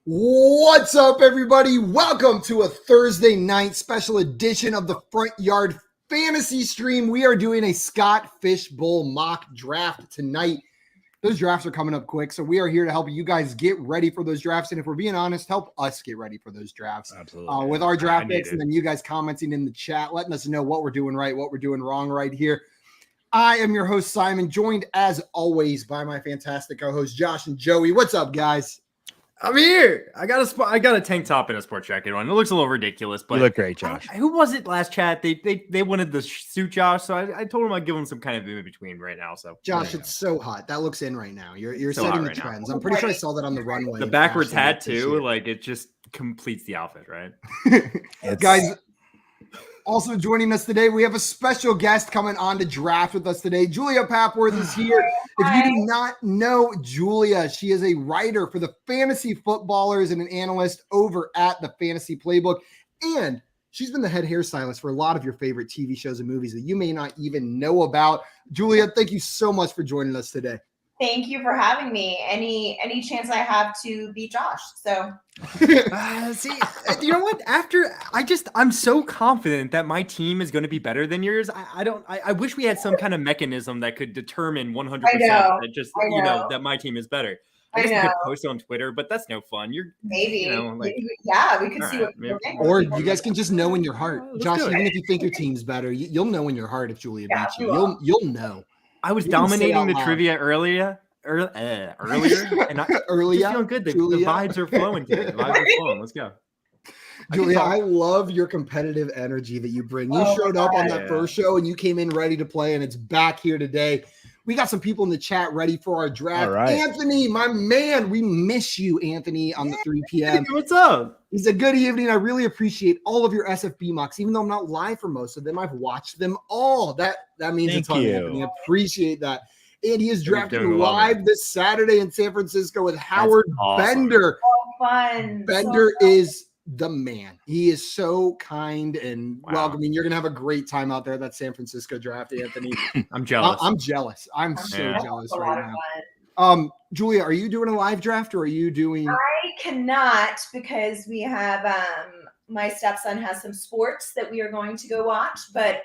What's up, everybody? Welcome to a Thursday night special edition of the Front Yard Fantasy Stream. We are doing a Scott Fishbowl mock draft tonight. Those drafts are coming up quick, so we are here to help you guys get ready for those drafts. And if we're being honest, help us get ready for those drafts. Absolutely. With our draft picks, and then you guys commenting in the chat, letting us know what we're doing right, what we're doing wrong right here. I am your host, Simon, joined as always by my fantastic co-hosts, Josh and Joey. What's up, guys? I'm here. I got a tank top and a sports jacket on. It looks a little ridiculous, but you look great, Josh. Who was it last chat? They wanted the suit, Josh. So I told him I'd give him some kind of in between right now. So Josh, it's so hot. That looks in right now. You're so setting the trends. I'm pretty sure I saw that on the runway. The backwards hat too, like it just completes the outfit, right? Guys, also joining us today, we have a special guest coming on to draft with us today. Julia Papworth is here. If you do not know Julia, she is a writer for the Fantasy Footballers and an analyst over at the Fantasy Playbook. And she's been the head hairstylist for a lot of your favorite TV shows and movies that you may not even know about. Julia, thank you so much for joining us today. Thank you for having me. Any chance I have to beat Josh. So see, you know what? I'm so confident that my team is going to be better than yours. I wish we had some kind of mechanism that could determine 100% that my team is better. I guess we could post on Twitter, but that's no fun. Maybe we could see what people think. Or you guys can just know in your heart. Josh, even if you think your team's better, you'll know in your heart if Julia beats you. You'll know. I was dominating the trivia earlier, and I'm just feeling good. The vibes are flowing today. The vibes are flowing. Let's go. Julia, I love your competitive energy that you bring. You showed up on that first show and you came in ready to play, and it's back here today. We got some people in the chat ready for our draft. All right. Anthony, my man, we miss you, Anthony, on the 3 p.m. What's up? He said, good evening. I really appreciate all of your SFB mocks. Even though I'm not live for most of them, I've watched them all. That means a ton, Anthony. I appreciate that. And he is drafting live this Saturday in San Francisco with Howard Bender. So fun. Bender is the man. He is so kind and welcoming. You're going to have a great time out there at that San Francisco draft, Anthony. I'm jealous. I'm jealous. I'm so jealous right now. Julia, are you doing a live draft or are you doing? I cannot because we have my stepson has some sports that we are going to go watch, but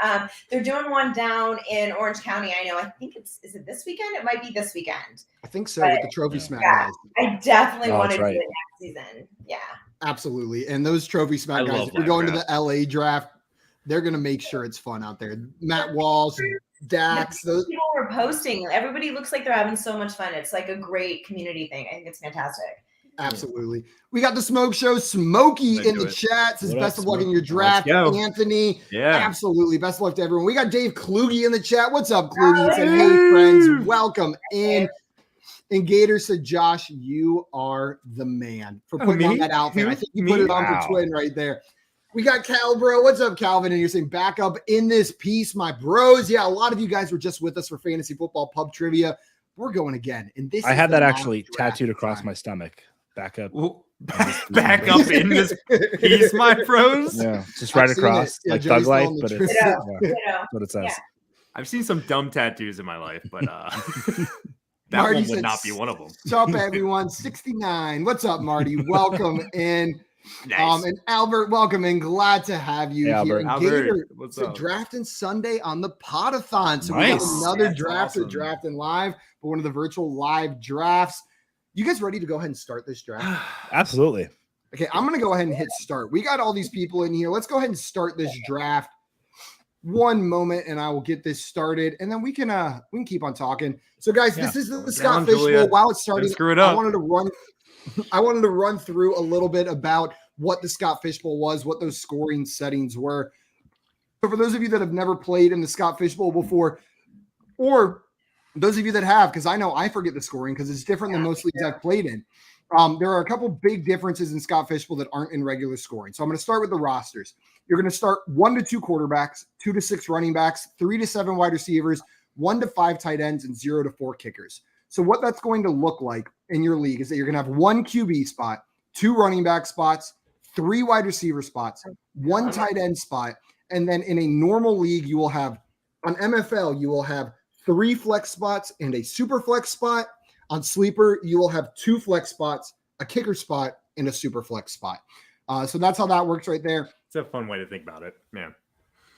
they're doing one down in Orange County. I know. I think is it this weekend? It might be this weekend. I think so, with the Trophy Smack guys. I definitely want to do it next season. Yeah. Absolutely. And those Trophy Smack guys, if you're going to the LA draft, they're going to make sure it's fun out there. Matt Walsh, Dax. Those people were posting. Everybody looks like they're having so much fun. It's like a great community thing. I think it's fantastic. Absolutely. We got the Smoke Show. Smokey in the chat says best of luck in your draft, Anthony. Yeah. Absolutely. Best of luck to everyone. We got Dave Kluge in the chat. What's up, Kluge? He said, hey, friends, welcome in. And Gator said, Josh, you are the man for putting on that outfit. I think you put it on for Twin right there. We got Cal, bro. What's up, Calvin? And you're saying back up in this piece, my bros. Yeah, a lot of you guys were just with us for Fantasy Football Pub Trivia. We're going again. And this I had that actually tattooed across my stomach. Back up. Back up in this piece, my bros. Yeah, just right across, like Thug Life, but it's that's what it says. Yeah. I've seen some dumb tattoos in my life, but that Marty one would not be one of them. What's up, everyone? 69. What's up, Marty? Welcome in. Nice. And Albert, welcome in. Glad to have you here. And Albert, Gator, what's so up? Drafting Sunday on the Podathon. So Nice. we got another That's drafter awesome. drafting live, but one of the virtual live drafts. You guys ready to go ahead and start this draft? Absolutely. Okay, I'm going to go ahead and hit start. We got all these people in here. Let's go ahead and start this draft. One moment, and I will get this started, and then we can keep on talking. So, guys, this is the Scott Fishbowl. While it's starting, screw it up. I wanted to run through a little bit about what the Scott Fishbowl was, what those scoring settings were. So, for those of you that have never played in the Scott Fishbowl before, or those of you that have, because I know I forget the scoring because it's different than most leagues I've played in. There are a couple big differences in Scott Fishbowl that aren't in regular scoring. So I'm going to start with the rosters. You're going to start 1 to 2 quarterbacks, 2 to 6 running backs, 3 to 7 wide receivers, 1 to 5 tight ends, and 0 to 4 kickers. So what that's going to look like in your league is that you're going to have 1 QB spot, 2 running back spots, 3 wide receiver spots, 1 tight end spot, and then in a normal league, you will have on MFL, you will have 3 flex spots and a super flex spot. On Sleeper, you will have 2 flex spots, a kicker spot, in a super flex spot. So that's how that works right there. It's a fun way to think about it, man.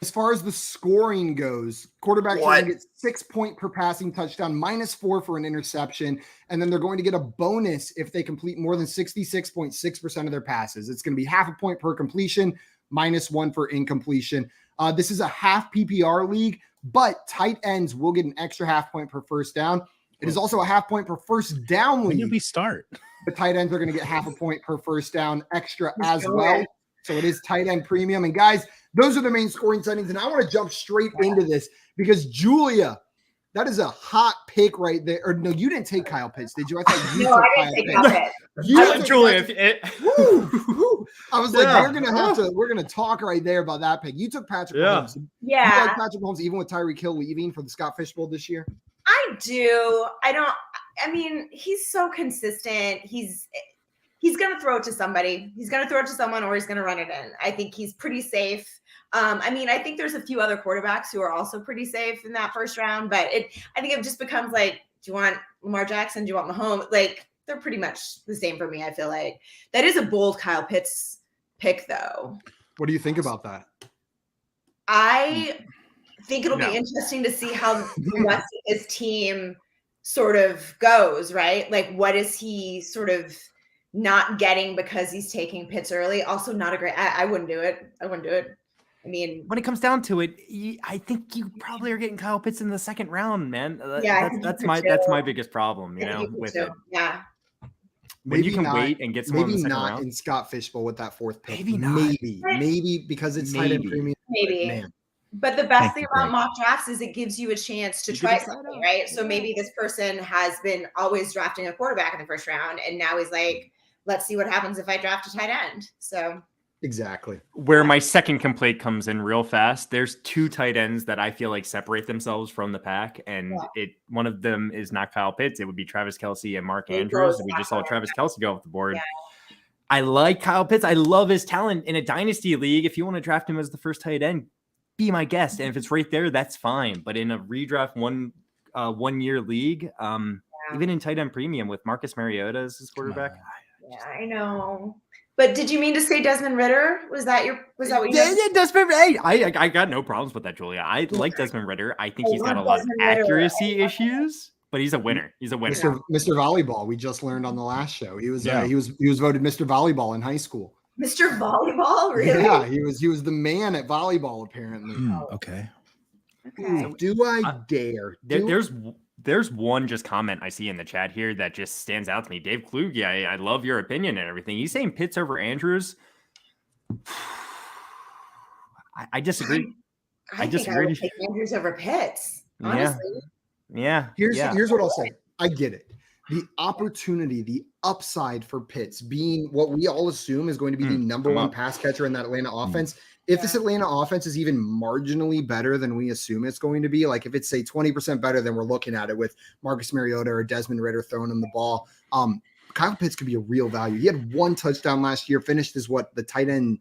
As far as the scoring goes, quarterbacks are going to get 6 point per passing touchdown, -4 for an interception. And then they're going to get a bonus if they complete more than 66.6% of their passes. It's going to be half a point per completion, -1 for incompletion. This is a half PPR league, but tight ends will get an extra half point per first down. It is also a half point per first down league. When did we start? The tight ends are going to get half a point per first down extra as well. So it is tight end premium. And guys, those are the main scoring settings. And I want to jump straight into this because Julia, that is a hot pick right there. Or no, you didn't take Kyle Pitts, did you? I thought you took Kyle Pitts. Julia, I was like, we're gonna talk right there about that pick. You took Patrick Mahomes. Yeah. You like Patrick Mahomes even with Tyreek Hill leaving for the Scott Fish Bowl this year? I do. I mean, he's so consistent. He's going to throw it to somebody. He's going to throw it to someone or he's going to run it in. I think he's pretty safe. I mean, I think there's a few other quarterbacks who are also pretty safe in that first round, but I think it just becomes like, do you want Lamar Jackson? Do you want Mahomes? Like, they're pretty much the same for me, I feel like. That is a bold Kyle Pitts pick, though. What do you think about that? I think it'll be interesting to see how the rest of his team sort of goes, right? Like, what is he sort of not getting because he's taking Pitts early? Also, not a great. I wouldn't do it. I mean, when it comes down to it, I think you probably are getting Kyle Pitts in the second round, man. That's my biggest problem, with it. Yeah. When you can wait and get someone in the second round. Maybe not in Scott Fish Bowl with that fourth pick. Maybe not. Maybe because it's tight end premium. Maybe. Man. But the best thing about mock drafts is it gives you a chance to try something, right? So maybe this person has been always drafting a quarterback in the first round, and now he's like, let's see what happens if I draft a tight end. So exactly. Where my second complaint comes in real fast, there's two tight ends that I feel like separate themselves from the pack, and one of them is not Kyle Pitts. It would be Travis Kelce and Mark Andrews. We just saw Travis Kelce go off the board. Yeah. I like Kyle Pitts. I love his talent in a dynasty league. If you want to draft him as the first tight end, be my guest. And if it's right there, that's fine. But in a redraft one year league, even in tight end premium with Marcus Mariota as his quarterback. Yeah, I know. But did you mean to say Desmond Ritter? Was that what you said? Yeah, Desmond Ritter. I got no problems with that, Julia. I like Desmond Ritter. I think he's got a lot of accuracy issues, but he's a winner. He's a winner. Mr. Volleyball. We just learned on the last show. He was voted Mr. Volleyball in high school. Mr. Volleyball, really? Yeah, he was the man at volleyball apparently. Okay. Do I dare? There's one just comment I see in the chat here that just stands out to me. Dave Kluge, I love your opinion and everything. He's saying Pitts over Andrews. I disagree. I think I would take Andrews over Pitts, honestly. Yeah. Here's what I'll say. I get it. The opportunity, the upside for Pitts being what we all assume is going to be the number one pass catcher in that Atlanta offense. If this Atlanta offense is even marginally better than we assume it's going to be, like if it's say 20% better than we're looking at it with Marcus Mariota or Desmond Ritter throwing him the ball, Kyle Pitts could be a real value. He had one touchdown last year, finished as the tight end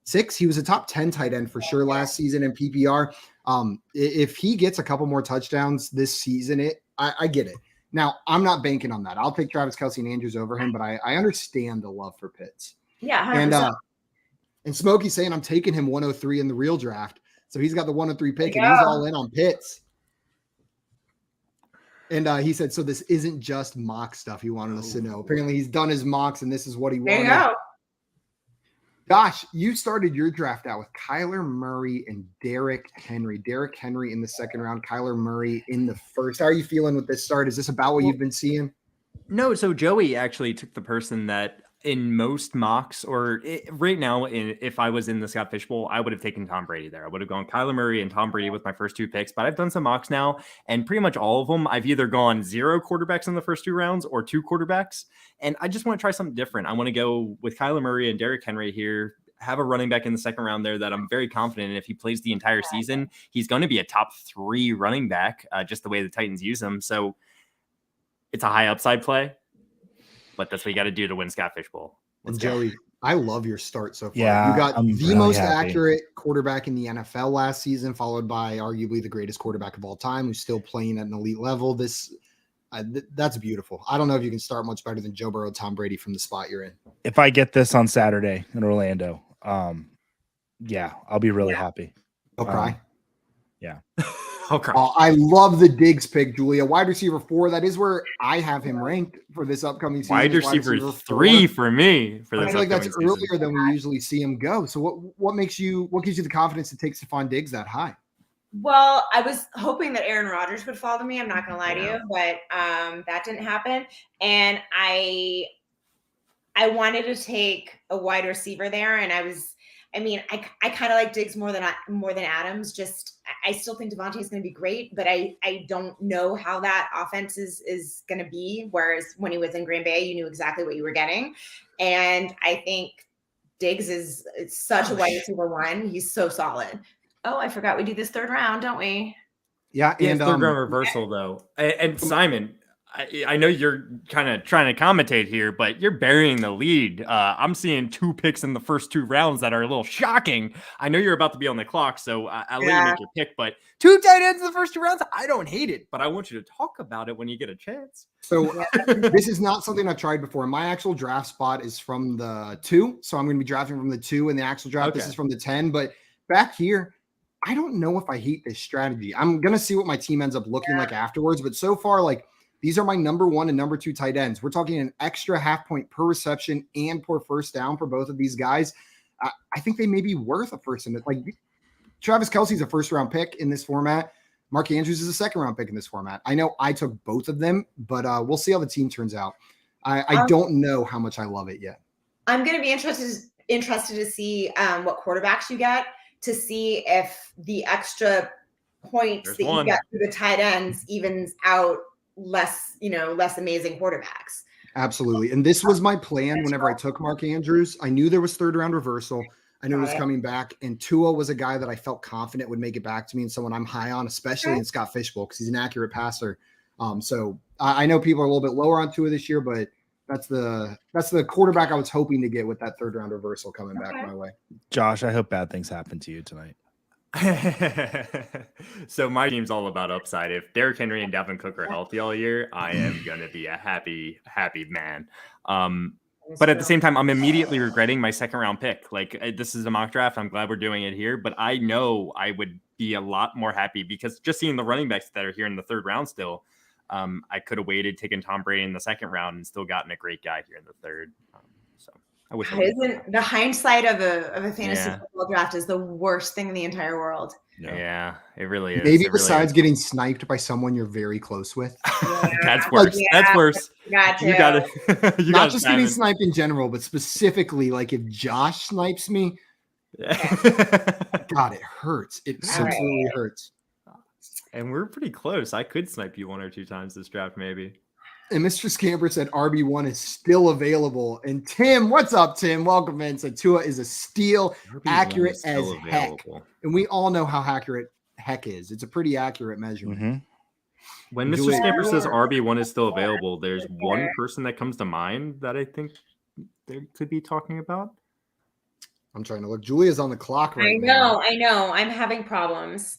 6. He was a top 10 tight end for sure last season in PPR. If he gets a couple more touchdowns this season, I get it. Now, I'm not banking on that. I'll take Travis Kelce and Andrews over him, but I understand the love for Pitts. Yeah, 100%. And Smokey's saying I'm taking him 103 in the real draft. So he's got the 103 pick, and he's all in on Pitts. And he said, so this isn't just mock stuff he wanted us to know. Apparently he's done his mocks, and this is what he wanted. There you go. Gosh, you started your draft out with Kyler Murray and Derrick Henry. Derrick Henry in the second round, Kyler Murray in the first. How are you feeling with this start? Is this about what you've been seeing? No, so Joey actually took the person that in most mocks right now, if I was in the Scott Fish Bowl, I would have taken Tom Brady there. I would have gone Kyler Murray and Tom Brady with my first 2 picks, but I've done some mocks now, and pretty much all of them, I've either gone 0 quarterbacks in the first 2 rounds or 2 quarterbacks, and I just want to try something different. I want to go with Kyler Murray and Derrick Henry here, have a running back in the second round there that I'm very confident in. If he plays the entire season, he's going to be a top 3 running back, just the way the Titans use him. So it's a high upside play, but that's what you got to do to win Scott Fish Bowl. And Joey, I love your start so far. Yeah, you got the most accurate quarterback in the NFL last season, followed by arguably the greatest quarterback of all time, who's still playing at an elite level. That's beautiful. I don't know if you can start much better than Joe Burrow, Tom Brady from the spot you're in. If I get this on Saturday in Orlando, I'll be really happy. I'll cry. Yeah. I'll cry. I love the Diggs pick, Julia. Wide receiver 4. That is where I have him ranked for this upcoming season. Wide receiver 3 for me. I feel like that's earlier than we usually see him go. So what gives you the confidence to take Stephon Diggs that high? Well, I was hoping that Aaron Rodgers would fall to me. I'm not going to lie to you, but that didn't happen. And I wanted to take a wide receiver there, and I kind of like Diggs more than Adams. Just I still think Devontae is going to be great, but I don't know how that offense is going to be. Whereas when he was in Green Bay, you knew exactly what you were getting, and I think Diggs is such a wide receiver 1. He's so solid. Oh, I forgot we do this 3rd round, don't we? Yeah, and third round reversal though. And Simon, I know you're kind of trying to commentate here, but you're burying the lead. I'm seeing 2 picks in the first 2 rounds that are a little shocking. I know you're about to be on the clock, so I'll let you make your pick. But 2 tight ends in the first 2 rounds, I don't hate it, but I want you to talk about it when you get a chance. So this is not something I've tried before. My actual draft spot is from the 2, so I'm going to be drafting from the 2 in the actual draft. Okay. This is from the 10, but back here, I don't know if I hate this strategy. I'm going to see what my team ends up looking like afterwards, but so far, like, these are my number 1 and number 2 tight ends. We're talking an extra half point per reception and per first down for both of these guys. I think they may be worth a first. Like, Travis Kelce's a first-round pick in this format. Mark Andrews is a second-round pick in this format. I know I took both of them, but we'll see how the team turns out. I don't know how much I love it yet. I'm going to be interested to see what quarterbacks you get, to see if the extra points you get through the tight ends evens out less amazing quarterbacks. Absolutely. And this was my plan whenever I took Mark Andrews. I knew there was 3rd round reversal. I knew he was coming back. And Tua was a guy that I felt confident would make it back to me and someone I'm high on, especially in Scott Fishbowl, because he's an accurate passer. So I know people are a little bit lower on Tua this year, but that's the quarterback I was hoping to get with that 3rd round reversal coming back my way. Josh, I hope bad things happen to you tonight. So my team's all about upside. If Derrick Henry and Dalvin Cook are healthy all year, I am going to be a happy man. But at the same time, I'm immediately regretting my 2nd round pick. Like, this is a mock draft. I'm glad we're doing it here, but I know I would be a lot more happy because just seeing the running backs that are here in the 3rd round still, I could have waited, taken Tom Brady in the 2nd round and still gotten a great guy here in the 3rd. So I wish the hindsight of a fantasy football draft is the worst thing in the entire world. Yeah, it really is. Maybe besides getting sniped by someone you're very close with. That's worse. That's worse. You got it. Not just getting sniped in general, but specifically, like if Josh snipes me, God, it hurts. It absolutely hurts. And we're pretty close. I could snipe you 1 or 2 times this draft, maybe. And Mr. Scamper said RB1 is still available. And Tim, what's up, Tim? Welcome in. Said Tua is a steal, accurate as heck. And we all know how accurate heck is. It's a pretty accurate measurement. Mm-hmm. When Mr. Scamper says RB1 is still available, there's one person that comes to mind that I think they could be talking about. I'm trying to look. Julia's on the clock right now. I know. I'm having problems.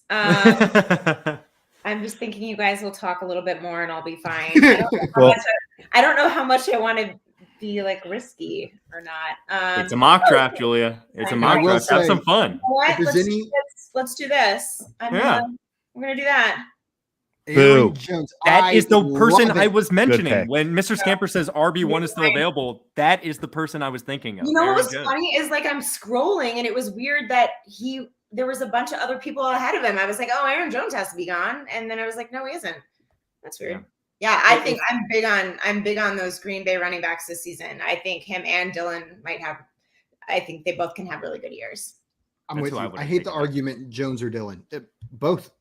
I'm just thinking you guys will talk a little bit more and I'll be fine. I don't know how much I want to be like risky or not. It's a mock draft, Julia. It's a mock draft. Have some fun. What? Let's do this. I'm gonna do that. Boo. That is the person I was mentioning when Mr. Scamper says RB1 is still available. That is the person I was thinking of. You know what was funny is like I'm scrolling and it was weird that there was a bunch of other people ahead of him. I was like, oh, Aaron Jones has to be gone. And then I was like, no, he isn't. That's weird. Yeah, I think I'm big on those Green Bay running backs this season. I think him and Dylan I think they both can have really good years. I'm with you. I hate the argument Jones or Dylan. Both.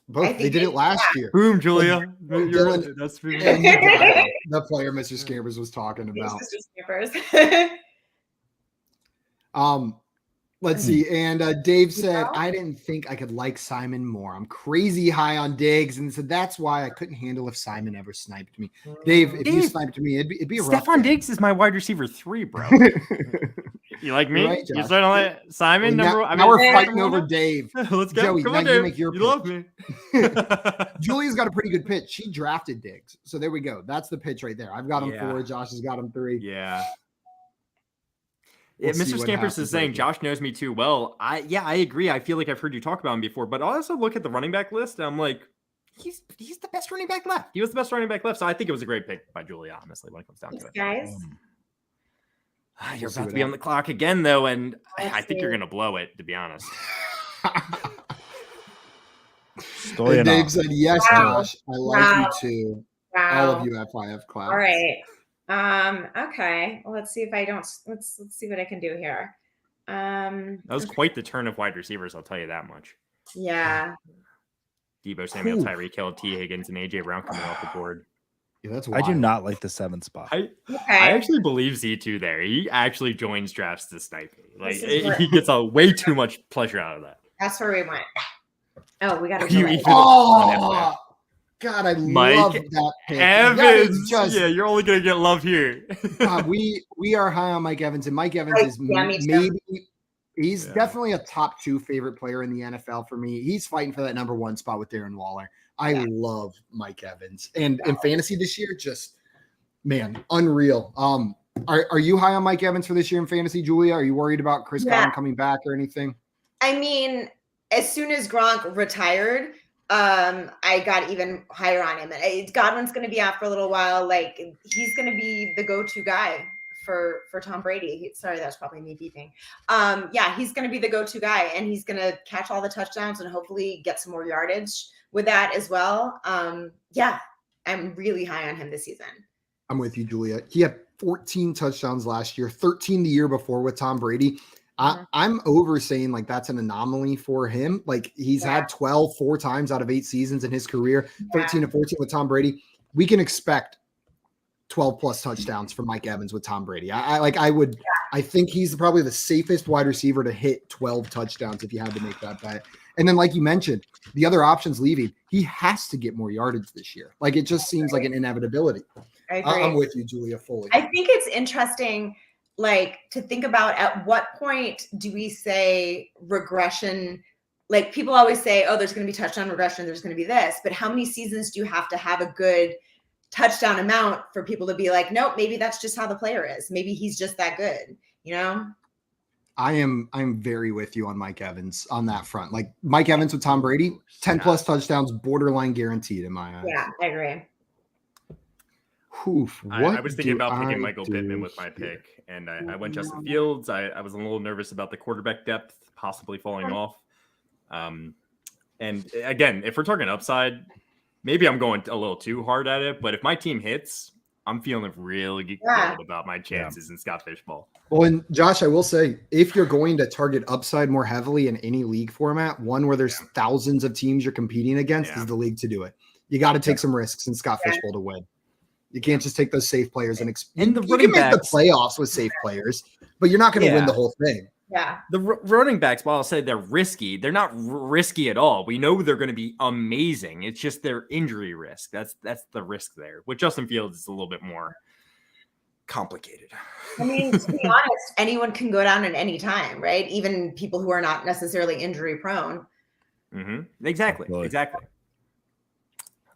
They did it last year. Boom, Julia. Dylan, that's the player Mr. Scampers was talking about. Mr. Scampers. Let's see. And Dave said, I didn't think I could like Simon more. I'm crazy high on Diggs. And said, that's why I couldn't handle if Simon ever sniped me. Dave, if you sniped me, it'd be a rough Stephon Diggs is my wide receiver 3, bro. You like me? Right, You Josh. starting to like Simon? Now, number. now we're mean, fighting over Dave. Let's go. Joey, Come now on, you Dave. make your You love pitch. me. Julia's got a pretty good pitch. She drafted Diggs. So there we go. That's the pitch right there. I've got him 4. Josh has got him 3. Yeah. We'll see Mr. what Scampers happens is saying right here. Josh knows me too well. I agree. I feel like I've heard you talk about him before, but I also look at the running back list and I'm like, he's the best running back left. He was the best running back left. So I think it was a great pick by Julia, honestly, when it comes down to it. Guys. You're see about what to be on the clock again, though, and I think you're see. going to blow it, to be honest. Story And and Dave all. said, yes, Wow. Josh. I like Wow. you too. Wow. All of you FIF class. All right. Okay. Well, let's see if I don't. Let's see what I can do here. That was quite the turn of wide receivers, I'll tell you that much. Yeah. Debo Samuel, Ooh. Tyreek Hill, T. Higgins, and A.J. Brown coming off the board. Yeah, that's I do wild. not like the 7th spot. I Okay. actually believe Z2 there. He actually joins drafts to snipe me. Like, This is where- he gets a way too much pleasure out of that. That's where we went. Oh, we got to You do it. even- Oh, God, I Mike love that pick. That is Evans! just, Yeah, you're only going to get love here. God, we are high on Mike Evans, and Mike Evans Right, is yeah, me too. maybe he's Yeah. definitely a top 2 favorite player in the NFL for me. He's fighting for that number 1 spot with Darren Waller. I love Mike Evans, and in fantasy this year, just man, unreal. Are you high on Mike Evans for this year in fantasy, Julia? Are you worried about Chris Godwin coming back or anything? I mean, as soon as Gronk retired, I got even higher on him. Godwin's going to be out for a little while. Like, he's going to be the go-to guy for Tom Brady. Sorry, that's probably me beeping. Yeah, he's going to be the go-to guy, and he's going to catch all the touchdowns and hopefully get some more yardage with that as well. Yeah, I'm really high on him this season. I'm with you, Julia. He had 14 touchdowns last year, 13 the year before with Tom Brady. I'm over saying like that's an anomaly for him. Like he's had 12 4 times out of 8 seasons in his career, 13 to 14 with Tom Brady. We can expect 12 plus touchdowns from Mike Evans with Tom Brady. I think he's probably the safest wide receiver to hit 12 touchdowns if you had to make that bet. And then, like you mentioned, the other options leaving, he has to get more yardage this year. Like it just seems like an inevitability. I agree. I'm with you, Julia, fully. I think it's interesting, like, to think about at what point do we say regression? Like people always say, oh, there's going to be touchdown regression, there's going to be this, but how many seasons do you have to have a good touchdown amount for people to be like, nope, maybe that's just how the player is. Maybe he's just that good, you know? I'm very with you on Mike Evans on that front. Like Mike Evans with Tom Brady, 10 plus touchdowns, borderline guaranteed in my eyes. Yeah, I agree. Oof, I was thinking about picking I Michael do Pittman with my pick, and I went Justin Fields. I was a little nervous about the quarterback depth possibly falling off. And again, if we're talking upside, maybe I'm going a little too hard at it, but if my team hits, I'm feeling really good about my chances in Scott Fishbowl. Well, and Josh, I will say, if you're going to target upside more heavily in any league format, one where there's thousands of teams you're competing against is the league to do it. You got to take some risks in Scott Fishbowl to win. You can't just take those safe players and the you can make the playoffs with safe players, but you're not going to win the whole thing. Yeah. The running backs, while I'll say they're risky, they're not risky at all. We know they're going to be amazing. It's just their injury risk. That's the risk there. With Justin Fields, it's a little bit more complicated. I mean, to be honest, anyone can go down at any time, right? Even people who are not necessarily injury prone. Mm-hmm. Exactly.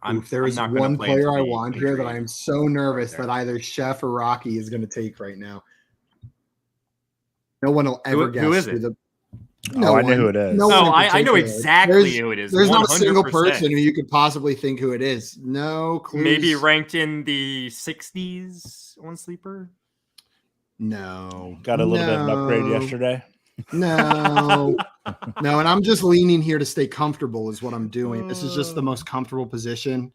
If there is one player I want here that I am so nervous that either Chef or Rocky is going to take right now. No one will ever guess who is it? I know who it is. I know exactly who it is. There's 100%. not a single person who you could possibly think who it is. No clues. Maybe ranked in the 60s on Sleeper. No. Got a little bit of an upgrade yesterday. No. No, and I'm just leaning here to stay comfortable is what I'm doing. This is just the most comfortable position.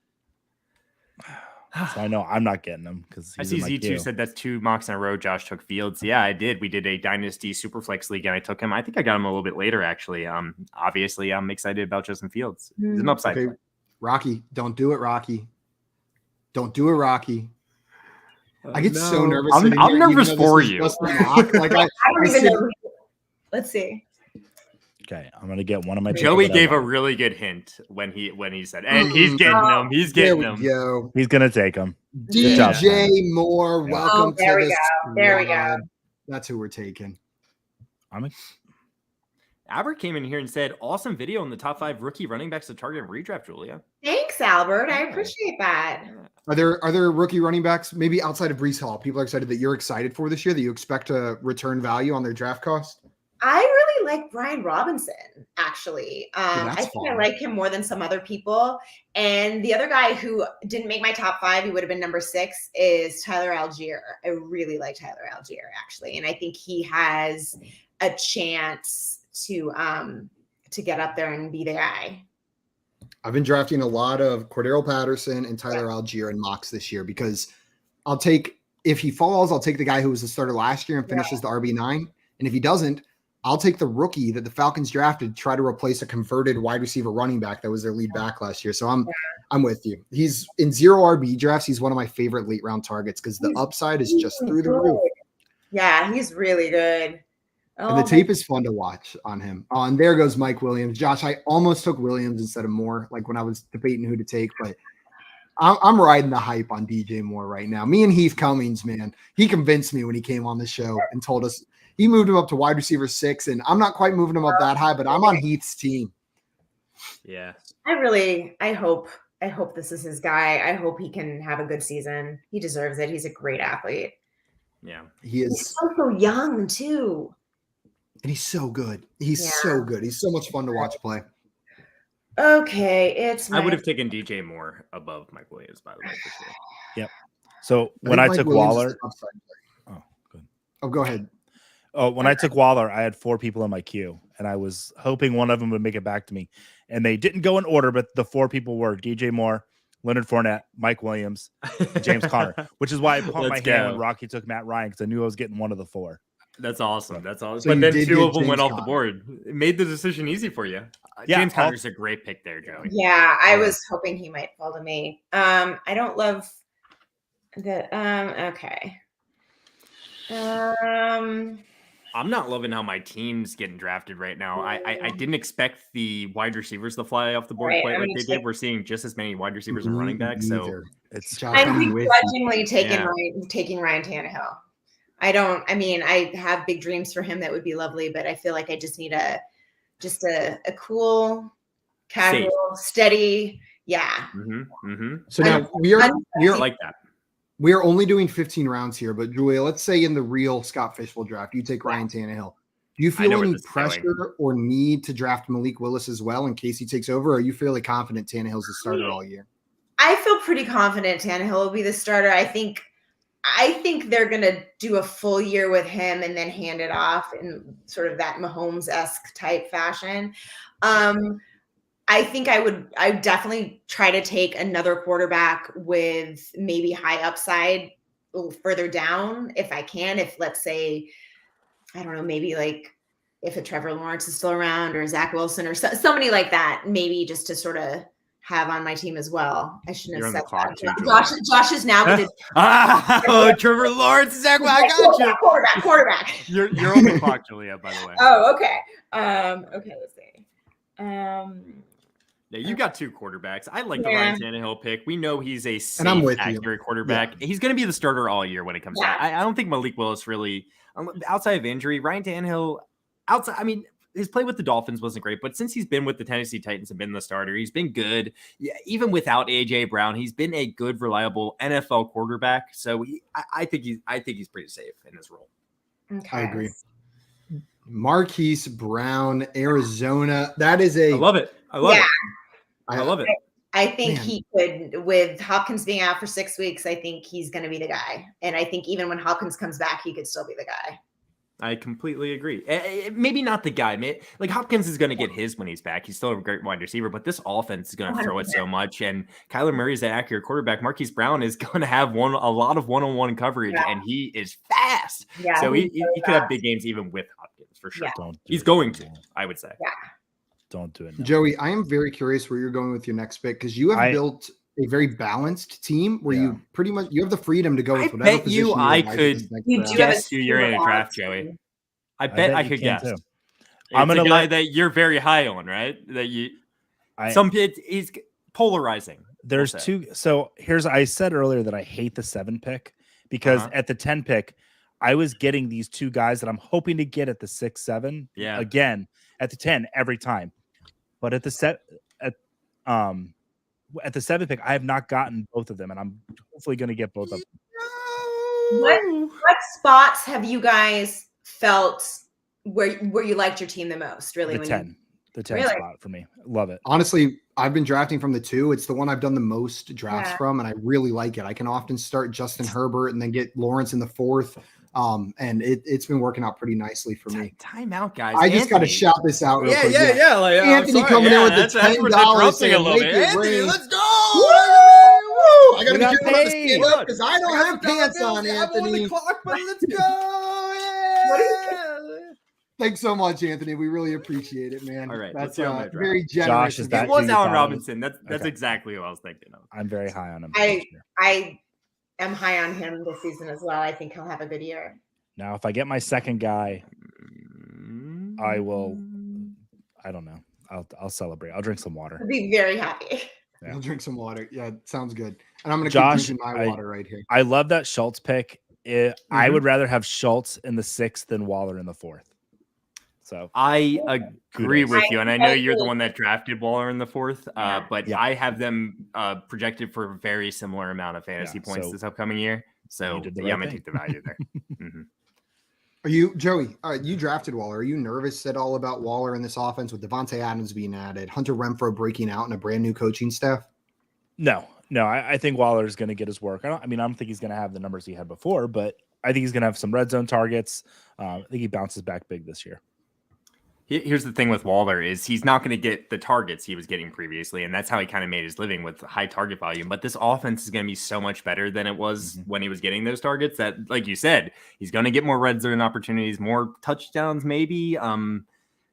So I know I'm not getting him because I see Z2 said that's 2 mocks in a row. Josh took Fields. Yeah, I did. We did a Dynasty Superflex league and I took him. I think I got him a little bit later, actually. Obviously, I'm excited about Justin Fields. He's an upside. Okay, Rocky, don't do it, Rocky. Don't do it, Rocky. I get so nervous. I'm nervous for you. Like I don't even know. Let's see. Okay, I'm gonna get one of my. Joey gave a really good hint when he said, and he's getting them. He's getting them. Yo, he's gonna take them. DJ Moore, welcome there to we the go. There we go. That's who we're taking. Albert came in here and said, awesome video on the top 5 rookie running backs to target and redraft, Julia. Thanks, Albert. I appreciate that. Are there rookie running backs, maybe outside of Breece Hall, people are excited that you're excited for this year, that you expect to return value on their draft cost? I really like Brian Robinson, actually. Yeah, I think I like him more than some other people. And the other guy who didn't make my top 5, he would have been number 6, is Tyler Algier. I really like Tyler Algier, actually. And I think he has a chance to get up there and be the guy. I've been drafting a lot of Cordero Patterson and Tyler Algier in mocks this year because if he falls, I'll take the guy who was the starter last year and finishes the RB9. And if he doesn't, I'll take the rookie that the Falcons drafted, try to replace a converted wide receiver running back that was their lead back last year. So I'm with you. He's in 0 RB drafts. He's one of my favorite late round targets because the upside is just through the roof. Yeah, he's really good. And the tape is fun to watch on him. Oh, and there goes Mike Williams. Josh, I almost took Williams instead of Moore, like when I was debating who to take, but I'm riding the hype on DJ Moore right now. Me and Heath Cummings, man, he convinced me when he came on the show and told us he moved him up to wide receiver 6, and I'm not quite moving him up that high, but I'm on Heath's team. Yeah. I hope this is his guy. I hope he can have a good season. He deserves it. He's a great athlete. Yeah. He is. He's so young, too. And he's so good. He's so good. He's so much fun to watch play. Okay, I would have taken DJ Moore above Mike Williams, by the way, for sure. Yep. So when I took Waller, go ahead. Oh, when I took Waller, I had 4 people in my queue, and I was hoping one of them would make it back to me. And they didn't go in order, but the 4 people were DJ Moore, Leonard Fournette, Mike Williams, and James Conner, which is why I pumped my hand when Rocky took Matt Ryan, because I knew I was getting one of the 4. That's awesome. That's awesome. So but then 2 of them James went off Conner. the board. It made the decision easy for you. Yeah, James Conner's a great pick there, Joey. Yeah, I was hoping he might fall to me. I don't love the okay. I'm not loving how my team's getting drafted right now. I didn't expect the wide receivers to fly off the board quite like they did. We're seeing just as many wide receivers and running backs. So I'm begrudgingly taking Ryan Tannehill. I have big dreams for him that would be lovely, but I feel like I just need a cool, casual, steady. Yeah. So now we are like that. We are only doing 15 rounds here, but Julia, let's say in the real Scott Fishbowl draft, you take Ryan Tannehill. Do you feel any pressure or need to draft Malik Willis as well in case he takes over? Or are you fairly confident Tannehill's the starter all year? I feel pretty confident Tannehill will be the starter. I think they're going to do a full year with him and then hand it off in sort of that Mahomes-esque type fashion. I think I definitely try to take another quarterback with maybe high upside a little further down if I can. If, let's say, I don't know, maybe like if a Trevor Lawrence is still around or Zach Wilson or somebody like that, maybe just to sort of have on my team as well. I shouldn't have said that. Josh is now going to. Trevor Lawrence, Zach. I got you. Quarterback. You're on the clock, Julia. By the way. Oh, okay. Okay. Let's see. Yeah, you got 2 quarterbacks. I like the Ryan Tannehill pick. We know he's a safe, accurate quarterback. Yeah. He's going to be the starter all year when it comes out. I don't think Malik Willis really, outside of injury, Ryan Tannehill, his play with the Dolphins wasn't great, but since he's been with the Tennessee Titans and been the starter, he's been good. Yeah, even without A.J. Brown, he's been a good, reliable NFL quarterback. So I think he's pretty safe in his role. Okay. I agree. Marquise Brown, Arizona. That is I love it. I love it. I love it. I think he could, with Hopkins being out for 6 weeks, I think he's going to be the guy. And I think even when Hopkins comes back, he could still be the guy. I completely agree. Maybe not the guy. Like Hopkins is going to get his when he's back. He's still a great wide receiver, but this offense is going to throw it so much. And Kyler Murray is an accurate quarterback. Marquise Brown is going to have a lot of one-on-one coverage, and he is fast. Yeah, so he could have big games even with Hopkins for sure. Yeah. He's going to, I would say. Yeah. Don't do it now. Joey, I am very curious where you're going with your next pick because you have built a very balanced team where you pretty much you have the freedom to go with whatever bet you I could guess who you're in a draft, Joey. I bet I could guess. I'm a guy that you're very high on, right? That he's polarizing. There's 2. So I said earlier that I hate the 7 pick because at the 10 pick, I was getting these two guys that I'm hoping to get at the 6, 7. Yeah. Again, at the 10 every time. But at the 7 pick, I have not gotten both of them, and I'm hopefully going to get both of them. What spots have you guys felt where you liked your team the most? Really, The 10 Really? spot for me. Love it. Honestly, I've been drafting from the 2. It's the one I've done the most drafts from, and I really like it. I can often start Justin Herbert and then get Lawrence in the 4th. And it's been working out pretty nicely for me. Time out, guys. I just got to shout this out real quick. Yeah. Like, Anthony coming in with the $10 saying, "Make it Anthony, rain." let's go. I got to You be got careful to paid. stand up because I don't have pants on, Anthony. Let's go. Thanks so much, Anthony. We really appreciate it, man. All right, That's let's see how my very draft. generous. Josh, is of that It you. was who you Allen thought it Robinson. That's Okay. exactly who I was thinking of. I'm very high on him. I am high on him this season as well. I think he'll have a good year. Now, if I get my second guy, I will. I don't know. I'll celebrate. I'll drink some water. I'll be very happy. Yeah. I'll drink some water. Yeah, sounds good. And I'm going to Josh, keep drinking my water right here. I love that Schultz pick. I would rather have Schultz in the 6th than Waller in the 4th. So I agree Kudos. with you, and I know you're the one that drafted Waller in the 4th, but Yeah. I have them projected for a very similar amount of fantasy points so this upcoming year. So you did the I'm right gonna thing. take the value there. Mhm. Are you, Joey, you drafted Waller. Are you nervous at all about Waller in this offense with Devontae Adams being added, Hunter Renfrow breaking out, and a brand new coaching staff? No. I think Waller is going to get his work. I don't think he's going to have the numbers he had before, but I think he's going to have some red zone targets. I think he bounces back big this year. Here's the thing with Waller is he's not going to get the targets he was getting previously, and that's how he kind of made his living with high target volume. But this offense is going to be so much better than it was when he was getting those targets that, like you said, he's going to get more red zone opportunities, more touchdowns maybe.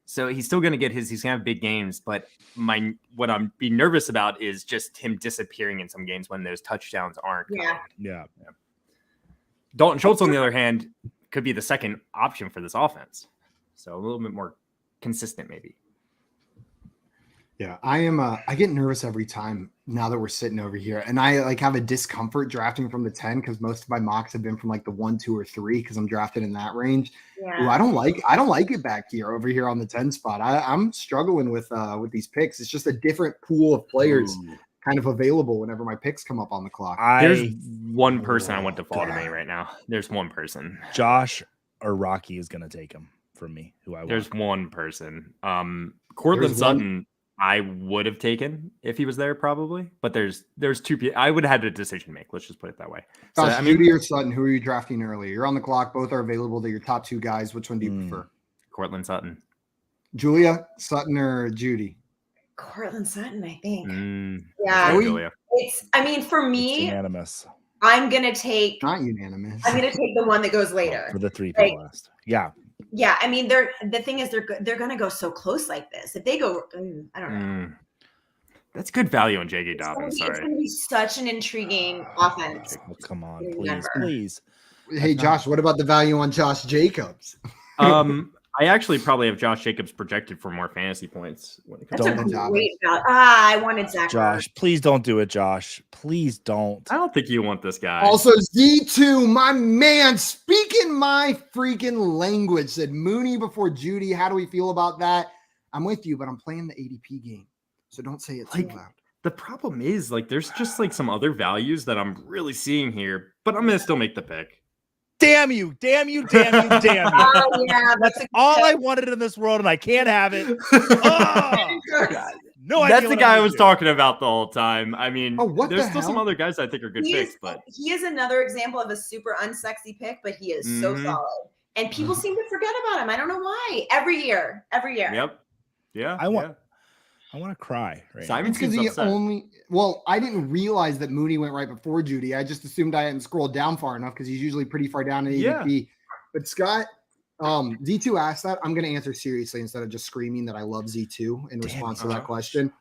So he's still going to get he's going to have big games. But what I'm being nervous about is just him disappearing in some games when those touchdowns aren't coming. Yeah. Dalton Schultz, on the other hand, could be the second option for this offense. So a little bit more consistent, maybe. Yeah, I am. I get nervous every time now that we're sitting over here, and I have a discomfort drafting from the 10 because most of my mocks have been from like the 1, 2, or 3 because I'm drafted in that range. Yeah. Ooh, I don't like it back here over here on the 10 spot. I'm struggling with these picks. It's just a different pool of players kind of available whenever my picks come up on the clock. There's one person I want to follow to me right now. There's one person. Josh or Rocky is going to take him from me. There's one person. Cortland Sutton. I would have taken if he was there, probably. But there's two people. I would have had a decision to make. Let's just put it that way. Josh, Judy or Sutton, who are you drafting earlier? You're on the clock. Both are available. They're your top 2 guys. Which one do you prefer? Cortland Sutton. Julia, Sutton, or Judy? Cortland Sutton, I think. Yeah. Julia. For me, it's unanimous. I'm going to take. Not unanimous. I'm going to take the one that goes later. For the 3 people last. Yeah. Yeah, the thing is they're going to go so close like this. If they go, I don't know. That's good value on J.K. Dobbins. It's going to be such an intriguing offense. Oh, come on, Remember. please. Hey, Josh, what about the value on Josh Jacobs? I actually probably have Josh Jacobs projected for more fantasy points. When it comes That's to a great value. I wanted Zach. Josh, please don't do it, Josh. Please don't. I don't think you want this guy. Also, Z2, my man, speaking my freaking language, said Mooney before Judy. How do we feel about that? I'm with you, but I'm playing the ADP game, so don't say it too loud. The problem is, there's just some other values that I'm really seeing here, but I'm going to still make the pick. Damn you. Oh, yeah, that's all I wanted in this world, and I can't have it. No idea. That's the guy I was talking about the whole time. I mean, there's still some hell? other guys I think are good picks, but he is another example of a super unsexy pick, but he is so solid. And people seem to forget about him. I don't know why. Every year. Yep. Yeah. I want to cry. Right Simon's because he only. Well, I didn't realize that Mooney went right before Judy. I just assumed I hadn't scrolled down far enough because he's usually pretty far down in ADP. But Scott, Z2 asked that. I'm going to answer seriously instead of just screaming that I love Z2 in response to that question.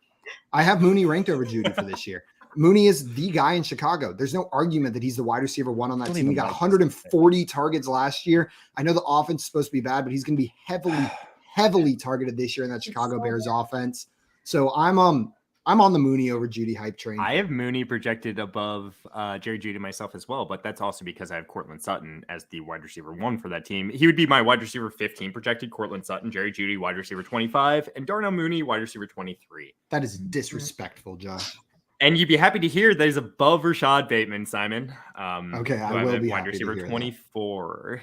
I have Mooney ranked over Judy for this year. Mooney is the guy in Chicago. There's no argument that he's the wide receiver 1 on that team. He got 140 targets last year. I know the offense is supposed to be bad, but he's going to be heavily targeted this year in that Chicago Bears offense. So I'm I'm on the Mooney over Judy hype train. I have Mooney projected above Jerry Jeudy myself as well, but that's also because I have Cortland Sutton as the wide receiver 1 for that team. He would be my wide receiver 15 projected, Cortland Sutton, Jerry Jeudy, wide receiver 25, and Darnell Mooney, wide receiver 23. That is disrespectful, Josh. And you'd be happy to hear that he's above Rashad Bateman, Simon. Okay, I will be wide happy receiver to hear 24.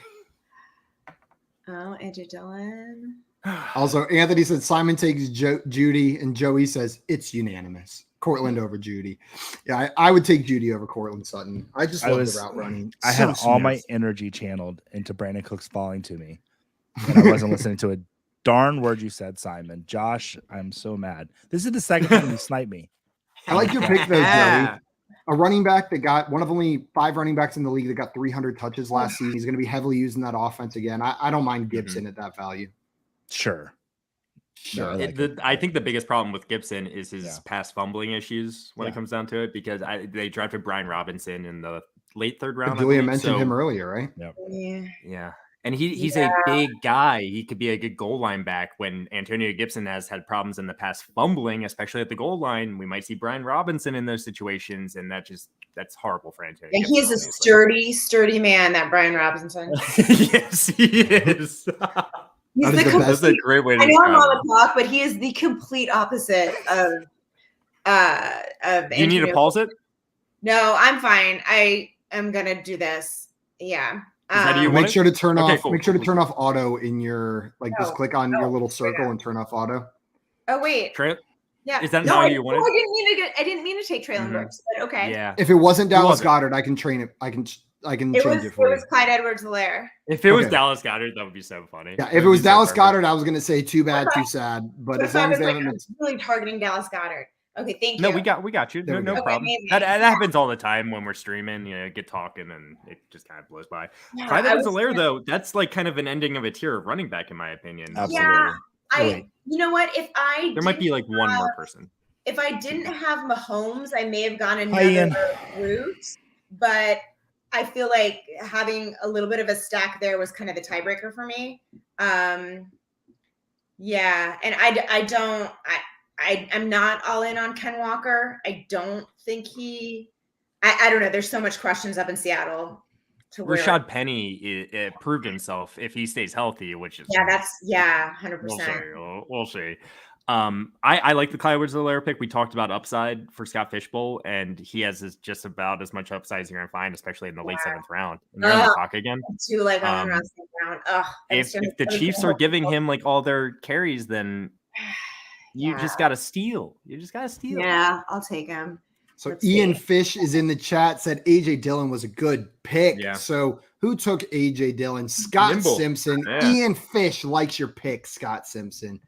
Oh, AJ Dillon. Also, Anthony said Simon takes Judy, and Joey says it's unanimous. Cortland over Judy. Yeah, I would take Judy over Cortland Sutton. I just love the route running. I had all my energy channeled into Brandon Cooks falling to me, and I wasn't listening to a darn word you said, Simon. Josh, I'm so mad. This is the second time you sniped me. I like your pick, though, Joey. A running back that got one of only 5 running backs in the league that got 300 touches last season. He's going to be heavily used in that offense again. I don't mind Gibson at that value. Sure. Sure. I think the biggest problem with Gibson is his past fumbling issues when it comes down to it, because they drafted Brian Robinson in the late 3rd round. Julia mentioned him earlier, right? Yep. Yeah. And he's a big guy. He could be a good goal line back. When Antonio Gibson has had problems in the past fumbling, especially at the goal line, we might see Brian Robinson in those situations, and that's horrible for Antonio. And he is a sturdy man, that Brian Robinson. Yes, he is. That's a great way to I know I'm describe on the clock, but he is the complete opposite of You need to pause it? No, I'm fine. I am gonna do this. Yeah. Make sure to turn off. Make sure to turn off auto in your just click on your little circle and turn off auto. Oh wait. Yeah. Is that how you want it? I didn't mean to take Traylon Burks, but okay. Yeah. If it wasn't Dallas Goedert, I can train it. I can change it for you. It was Clyde Edwards-Helaire. If it was Dallas Goedert, that would be so funny. Yeah, if it was Dallas Goedert, I was going to say too bad, too sad. But as long as they haven't really targeting Dallas Goedert. Okay, thank you. No, we got you. No problem. That happens all the time when we're streaming. Get talking and it just kind of blows by. Clyde Edwards-Helaire, though, that's like kind of an ending of a tier of running back, in my opinion. Absolutely. Yeah, you know what? There might be like one more person. If I didn't have Mahomes, I may have gone another route, but I feel like having a little bit of a stack there was kind of the tiebreaker for me. Yeah, and I'm not all in on Ken Walker. I don't think I don't know. There's so much questions up in Seattle. Rashad Penny proved himself if he stays healthy, which is 100%. We'll see. I like the Clyde Edwards-Helaire pick. We talked about upside for Scott Fishbowl, and he has just about as much upside as you're gonna find, especially in the late 7th round. And they're on the clock again. If the Chiefs are giving him like all their carries, then you just gotta steal. Yeah, I'll take him. So Ian Fish is in the chat, said AJ Dillon was a good pick. Yeah. So who took AJ Dillon? Scott Simpson. Yeah. Ian Fish likes your pick, Scott Simpson.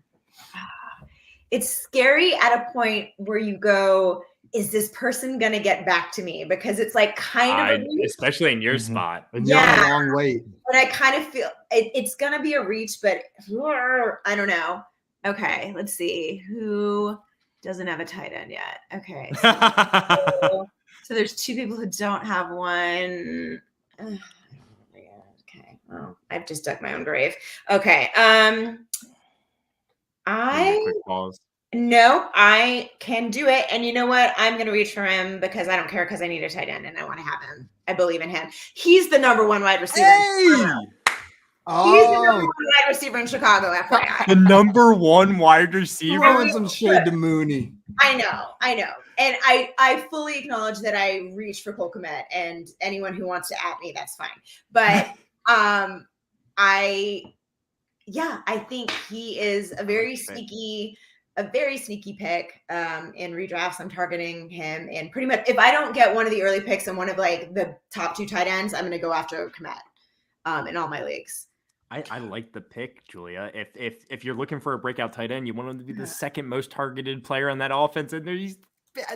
It's scary at a point where you go, is this person going to get back to me? Because it's like kind of especially in your spot. You're on a long wait. But I kind of feel it's going to be a reach, but I don't know. Okay, let's see. Who doesn't have a tight end yet? Okay. So there's 2 people who don't have one. Oh my God. Okay. Well, I've just dug my own grave. Okay. I can do it. And you know what? I'm going to reach for him because I don't care, because I need a tight end and I want to have him. I believe in him. He's the number 1 wide receiver. He's the number 1 wide receiver in Chicago, FYI. The number 1 wide receiver? Throwing some shade to Mooney. I know. And I fully acknowledge that I reached for Cole Kmet, and anyone who wants to at me, that's fine. But I think he is a very sneaky pick. In redrafts, I'm targeting him. And pretty much, if I don't get one of the early picks and one of like the top 2 tight ends, I'm going to go after Kmet in all my leagues. I like the pick, Julia. If you're looking for a breakout tight end, you want him to be the second most targeted player on that offense. And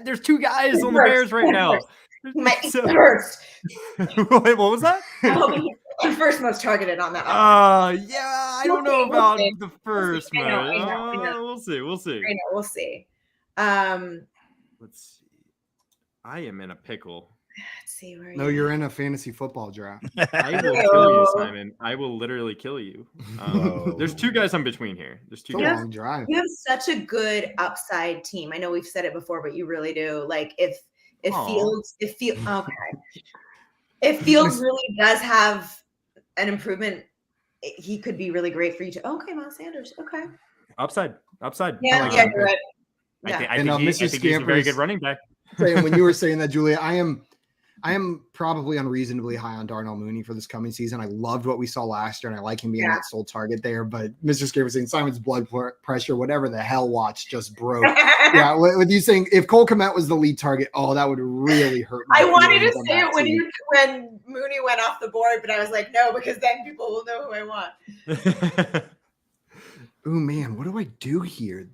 there's 2 guys on the Bears right now. First. Wait, what was that? The first most targeted on that. I don't know about the first one. I know. We'll see. I know, we'll see. Let's see. I am in a pickle. Let's see where. No, you're in a fantasy football draft. I will kill you, Simon. I will literally kill you. Whoa. There's 2 guys in between here. There's 2 It's a guys. long drive. You have such a good upside team. I know we've said it before, but you really do. Like if Fields really does have an improvement, he could be really great for you to. Okay, Miles Sanders. Okay. Upside. Yeah, like yeah, that. you're right. I think he's a very good running back. Saying when you were saying that, Julia, I am probably unreasonably high on Darnell Mooney for this coming season. I loved what we saw last year, and I like him being that sole target there. But Mr. Skate was saying Simon's blood pressure, whatever the hell, watch just broke. Yeah, with you saying if Cole Kmet was the lead target, that would really hurt. I wanted to say it when Mooney went off the board, but I was like, no, because then people will know who I want. Oh man, what do I do here?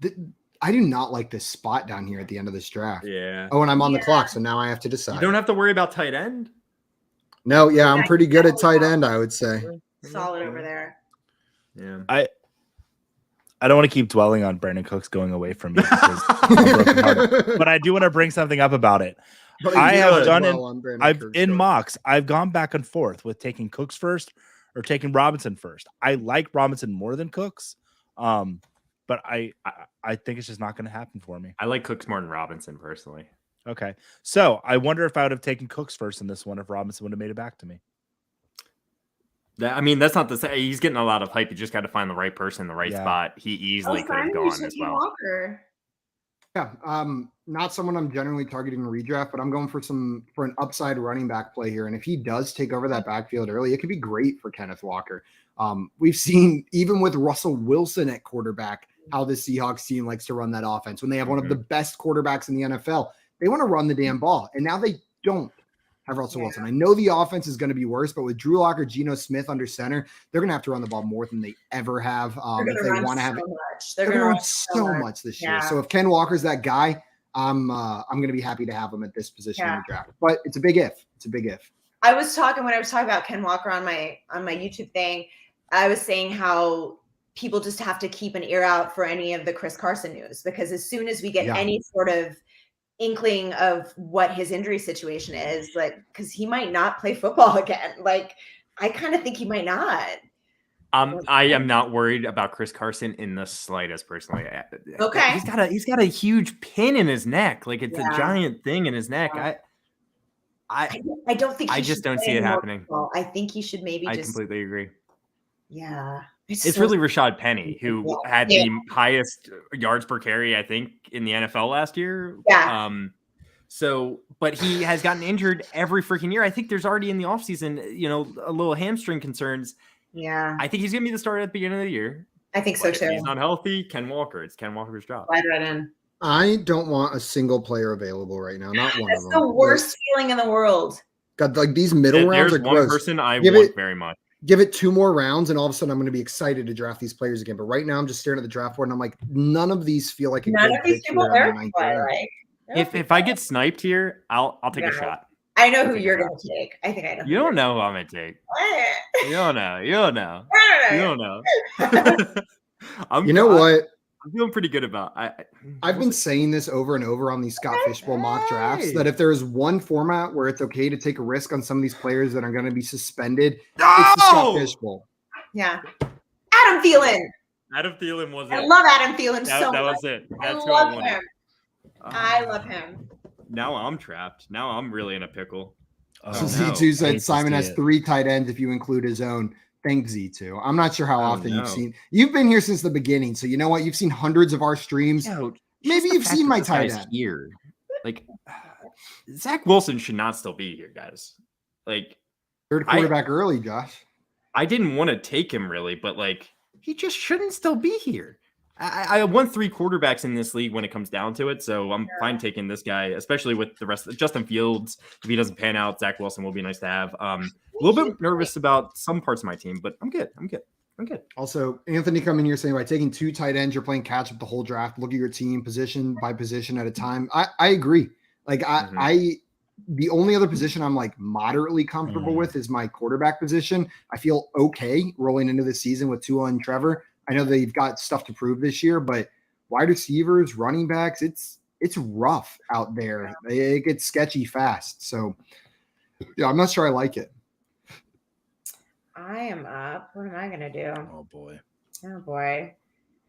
I do not like this spot down here at the end of this draft. Yeah. Oh, and I'm on the clock, so now I have to decide. You don't have to worry about tight end. No, yeah, I'm pretty good at tight end, I would say. Solid over there. Yeah. I don't want to keep dwelling on Brandon Cooks going away from me because I'm brokenhearted. But I do want to bring something up about it. I have done in mocks, I've gone back and forth with taking Cooks first or taking Robinson first. I like Robinson more than Cooks. But I think it's just not going to happen for me. I like Cooks more than Robinson personally. Okay. So I wonder if I would have taken Cooks first in this one if Robinson would have made it back to me. I mean, that's not to say he's getting a lot of hype. You just got to find the right person in the right spot. He easily could have gone as well. Walker. Yeah, not someone I'm generally targeting in redraft, but I'm going for an upside running back play here. And if he does take over that backfield early, it could be great for Kenneth Walker. We've seen even with Russell Wilson at quarterback, how the Seahawks team likes to run that offense. When they have one of the best quarterbacks in the NFL, they want to run the damn ball. And now they don't have Russell Wilson. I know the offense is going to be worse, but with Drew Lock or Geno Smith under center, they're going to have to run the ball more than they ever have. If they want to have it, they're going to run so much this year. So if Ken Walker's that guy, I'm going to be happy to have him at this position in the draft. But it's a big if. It's a big if. When I was talking about Ken Walker on my YouTube thing, I was saying how people just have to keep an ear out for any of the Chris Carson news, because as soon as we get any sort of inkling of what his injury situation is, like, because he might not play football again. Like, I kind of think he might not. I am not worried about Chris Carson in the slightest, personally. Okay. He's got a huge pin in his neck. Like, it's a giant thing in his neck. I don't think I just don't see it happening. Football. I think he should maybe I completely agree. Yeah. It's really Rashad Penny, who had the highest yards per carry, I think, in the NFL last year. Yeah. But he has gotten injured every freaking year. I think there's already in the offseason, a little hamstring concerns. Yeah. I think he's going to be the starter at the beginning of the year. I think so too. If he's not healthy, Ken Walker. It's Ken Walker's job. Slide right in. I don't want a single player available right now. Not one of them. That's the worst feeling in the world. Got like these middle rounds are gross. There's one person I want very much. Give it 2 more rounds, and all of a sudden I'm going to be excited to draft these players again. But right now I'm just staring at the draft board, and I'm like, none of these feel like a good pick here. If I get sniped here, I'll take a shot. I know who you're going to take. I think I know. You don't know who I'm going to take. You don't know. You don't know. You don't know. You know what? I'm feeling pretty good about. I've been saying this over and over on these Scott Fishbowl mock drafts that if there is one format where it's okay to take a risk on some of these players that are going to be suspended, it's the Scott Fishbowl. Yeah, Adam Thielen. Adam Thielen was it. I love Adam Thielen so much. That was it. That's I love him. I love him. Now I'm trapped. Now I'm really in a pickle. So Z2 said Simon has 3 tight ends if you include his own. Thanks, Z2. I'm not sure how often you've been here since the beginning. So you know what? You've seen hundreds of our streams. Maybe you've seen my tight end here. Like, Zach Wilson should not still be here, guys. Like, third quarterback early, Josh. I didn't want to take him really, but like, he just shouldn't still be here. I won 3 quarterbacks in this league when it comes down to it, so I'm fine taking this guy, especially with the rest of Justin Fields. If he doesn't pan out, Zach Wilson will be nice to have. A little bit nervous about some parts of my team, but I'm good. Also, Anthony coming here saying by taking 2 tight ends, you're playing catch up the whole draft. Look at your team position by position at a time. I agree. Like the only other position I'm like moderately comfortable with is my quarterback position. I feel okay rolling into the season with Tua and Trevor. I know they've got stuff to prove this year, but wide receivers, running backs, it's rough out there. It gets sketchy fast. So Yeah, I'm not sure I like it. I am up. What am I gonna do? Oh boy. Oh boy.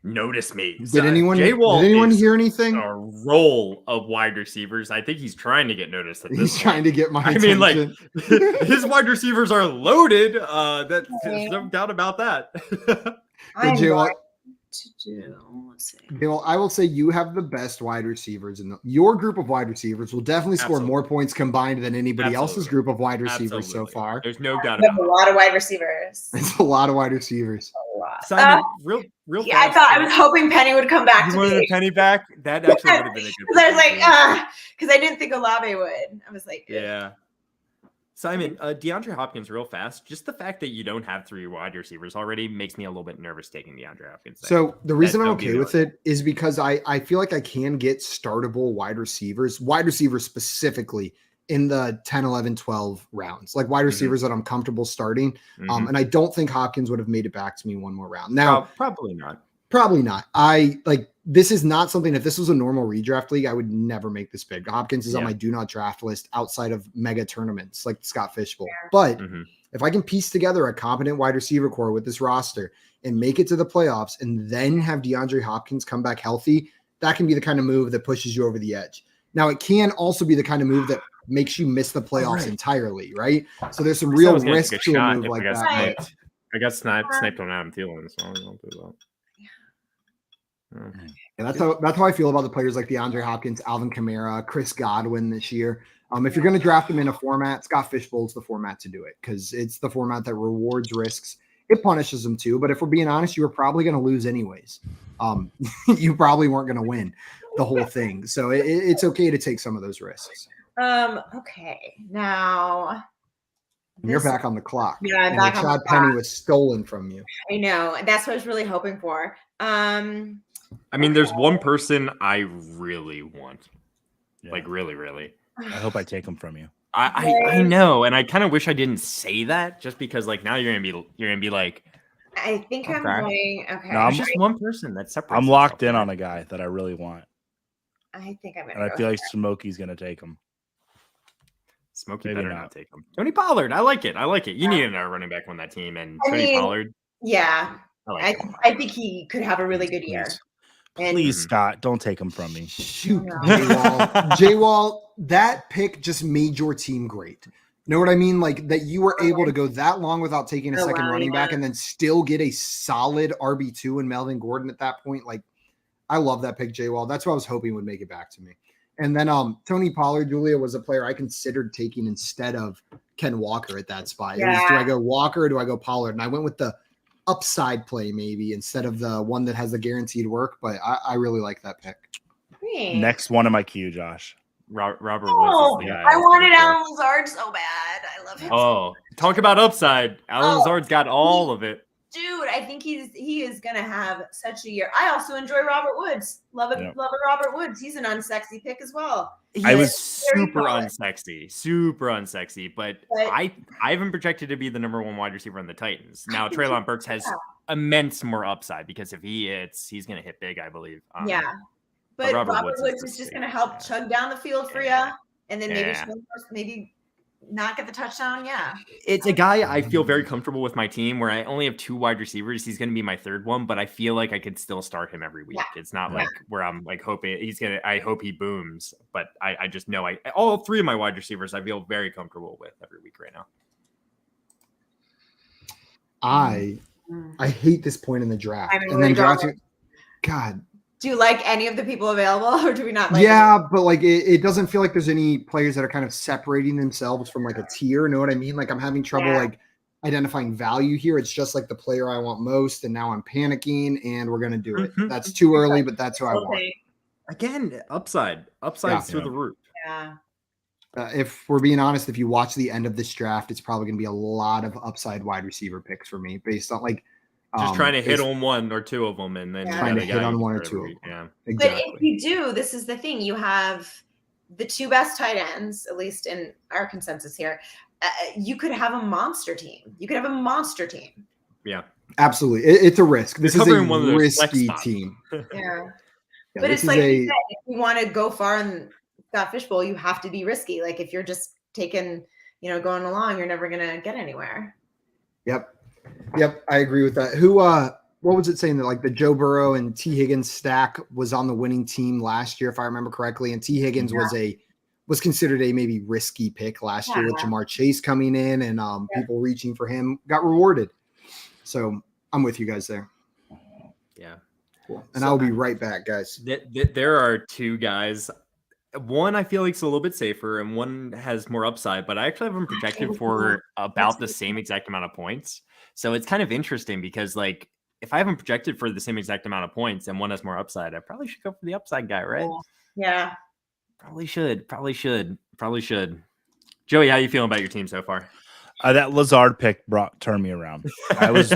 Notice me. Did anyone is hear anything? a roll of wide receivers. I think he's trying to get noticed at this He's point. trying to get my I attention. mean, like his wide receivers are loaded. There's no doubt about that. I'm Jay, going to do. Let's see. Bill, I will say you have the best wide receivers, and your group of wide receivers will definitely score Absolutely. more points combined than anybody else's Absolutely. group of wide receivers so Absolutely. far. There's no doubt We have about a it. lot of wide receivers. It's a lot of wide receivers. A lot. Simon, real Yeah, I fast, thought I was hoping Penny would come back you to wanted me a penny back. That actually would have been a good. because I was like, pick. because I didn't think Olave would. I was like, Yeah. Simon, DeAndre Hopkins, real fast. Just the fact that you don't have 3 wide receivers already makes me a little bit nervous taking DeAndre Hopkins. So the reason I'm Don't be okay with it is because I feel like I can get startable wide receivers specifically in the 10, 11, 12 rounds, like wide receivers that I'm comfortable starting. Mhm. And I don't think Hopkins would have made it back to me one more round. Now, Probably not. Probably not. This is not something, if this was a normal redraft league, I would never make this pick. Hopkins is on Yeah. my do not draft list outside of mega tournaments like Scott Fishbowl. But Mhm. if I can piece together a competent wide receiver core with this roster and make it to the playoffs and then have DeAndre Hopkins come back healthy, that can be the kind of move that pushes you over the edge. Now, it can also be the kind of move that makes you miss the playoffs Right. entirely, right? So there's some I real was gonna risk take a to a shot move if I like got that. Right. but- I got sniped on Adam Thielen, so I don't do that. Yeah, that's how I feel about the players like DeAndre Hopkins, Alvin Kamara, Chris Godwin this year. If you're going to draft them in a format, Scott Fishbowl is the format to do it because it's the format that rewards risks. It punishes them too, but if we're being honest, you were probably going to lose anyways. You probably weren't going to win the whole thing, so it's okay to take some of those risks. Okay, now And you're this- back on the clock. Yeah, I'm and back on the Rashad Penny clock. was stolen from you. I know, and that's what I was really hoping for. I mean, there's one person I really want, Yeah. like really. I hope I take them from you. I know, and I kind of wish I didn't say that, just because like now you're gonna be like, I think I'm Okay. going. Okay, No, I'm there's just one person that separates. I'm locked himself in from on it. a guy that I really want, I think I'm and gonna. I feel like Smokey's gonna take him. Smokey Maybe better not. not take him. Tony Pollard, I like it. You need another running back on that team, and I Tony mean, Pollard, Yeah, I like him. I think he could have a really good year. Please, And please, Mhm. Scott, don't take him from me. Shoot, Yeah. J-Wall. J-Wall, that pick just made your team great. You know what I mean? Like that you were able to go that long without taking a Oh, second wow, running back yeah. and then still get a solid RB2 in Melvin Gordon at that point. Like, I love that pick, J-Wall. That's what I was hoping would make it back to me. And then Tony Pollard, Julia, was a player I considered taking instead of Ken Walker at that spot. It was, do I go Walker or do I go Pollard? And I went with the upside play maybe instead of the one that has the guaranteed work, but I really like that pick. Thanks. Next one in my queue, Josh. Robert Oh, Woods is the guy. I was wanted looking for. Alan Lazard so bad. I love him. Oh, talk about upside. Alan Oh, Lazard's got all of it. Dude, I think he is gonna have such a year. I also enjoy Robert Woods. Love it, Yeah. love it, Robert Woods. He's an unsexy pick as well. I He's was very super solid. unsexy, but But- I haven't projected to be the number 1 wide receiver on the Titans. Now think Treylon Burks has yeah. immense more upside because if he hits, he's going to hit big, I believe. Yeah. But Robert Robert Woods Woods is is the just going to safest, help yeah. chug down the field for Yeah. you, and then Yeah. maybe not get the touchdown. Yeah. It's a guy I feel very comfortable with my team where I only have 2 wide receivers. He's going to be my 3rd one, but I feel like I could still start him every week. Yeah. It's not Yeah. like where I'm like hoping I hope he booms, but I just know all 3 of my wide receivers I feel very comfortable with every week right now. I hate this point in the draft. I mean, And then we're going- drafting, God, Do you like any of the people available, or do we not like? yeah, but like it doesn't feel like there's any players that are kind of separating themselves from like a tier. Know what I mean? Like I'm having trouble Yeah. like identifying value here. It's just like the player I want most, and now I'm panicking, and we're gonna do it. Mhm. That's too early, but that's who I want. Okay. Again, upside's through Yeah. the roof. Yeah. If we're being honest, if you watch the end of this draft, it's probably gonna be a lot of upside wide receiver picks for me, based on like Just trying to hit it's- on 1 or 2 of them, and then Yeah. you Trying got to a hit guy on you 1 or can 2 every of week. Yeah. But Exactly. if you do, this is the thing: you have the 2 best tight ends, at least in our consensus here. You could have a monster team. You could have a monster team. Yeah. Absolutely, it's a risk. This is a covering one of those flex risky spots. team. Yeah. Yeah, But this it's like is you said, if you want to go far in Scott Fishbowl, you have to be risky. Like if you're just taking, going along, you're never going to get anywhere. Yep. I agree with that. Who, what was it saying that like the Joe Burrow and T Higgins stack was on the winning team last year, if I remember correctly, and T Higgins was considered a maybe risky pick last year with Jamar Chase coming in and people reaching for him got rewarded. So I'm with you guys there. Yeah. Cool. And I'll be right back, guys. There are two guys. One I feel like is a little bit safer, and one has more upside. But I actually have them projected for about the same exact amount of points. So it's kind of interesting because, like, if I have them projected for the same exact amount of points and one has more upside, I probably should go for the upside guy, right? Yeah. Probably should. Joey, how you feeling about your team so far? That Lazard pick turned me around. I was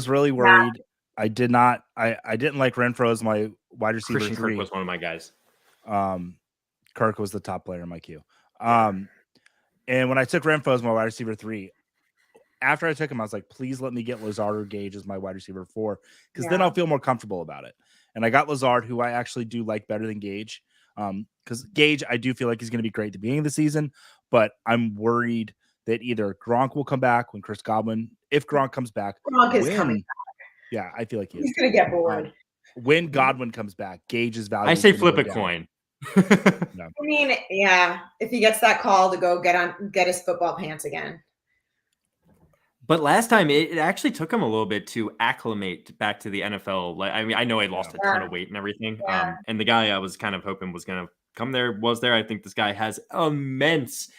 really worried. I didn't like Renfro as my wide receiver. Christian Kirk was one of my guys. Kirk was the top player in my queue. And when I took Renfro as my wide receiver 3, after I took him, I was like, please let me get Lazard or Gage as my wide receiver 4, because then I'll feel more comfortable about it. And I got Lazard, who I actually do like better than Gage. Because Gage, I do feel like he's going to be great at the beginning of the season, but I'm worried that either Gronk will come back when Chris Godwin, if Gronk comes back. Gronk is coming back. Yeah, I feel like he's going to get bored. When Godwin comes back, Gage's value. I say flip a coin. I mean, yeah, if he gets that call to go get his football pants again. But last time it actually took him a little bit to acclimate back to the NFL. Like, I mean, I know he lost a ton of weight and everything. And the guy I was kind of hoping was going to come there was there. I think this guy has immense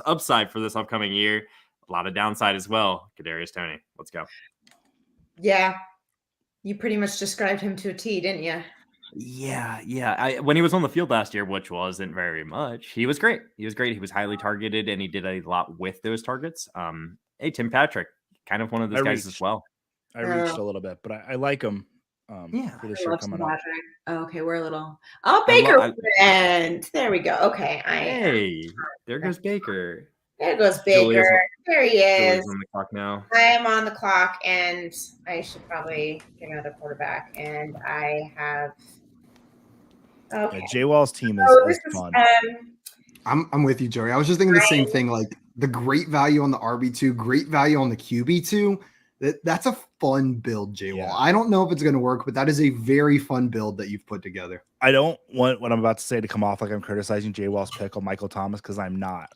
upside for this upcoming year. A lot of downside as well. Kadarius Toney, let's go. Yeah, you pretty much described him to a T, didn't you? Yeah. When he was on the field last year, which wasn't very much, he was great. He was highly targeted, and he did a lot with those targets. Hey, Tim Patrick, kind of one of those guys as well. I reached a little bit, but I like him. For this year coming up. Oh, okay, we're a little. Oh, Baker went. There we go. Okay, hey, there goes Baker. There goes Baker. There he is. On the clock now. I am on the clock, and I should probably get another quarterback. And I have. Okay. Yeah, Jay Wall's team is fun. I'm with you, Joey. I was just thinking the same thing. Like the great value on the RB2, great value on the QB2. That's a fun build, Jay Wall. I don't know if it's going to work, but that is a very fun build that you've put together. I don't want what I'm about to say to come off like I'm criticizing Jay Wall's pick on Michael Thomas, because I'm not.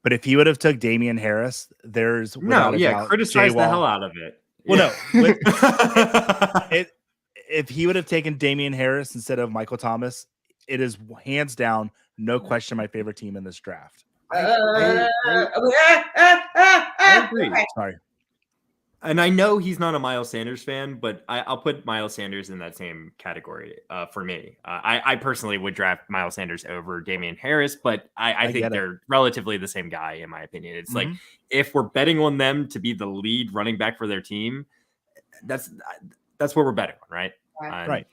But if he would have took Damian Harris, there's criticize the hell out of it. Well, if he would have taken Damian Harris instead of Michael Thomas, it is hands down, no question, my favorite team in this draft. I agree. Okay. Sorry. And I know he's not a Miles Sanders fan, but I'll put Miles Sanders in that same category for me. I personally would draft Miles Sanders over Damian Harris, but I think they're relatively the same guy, in my opinion. It's like, if we're betting on them to be the lead running back for their team, that's what we're betting on, right? Right.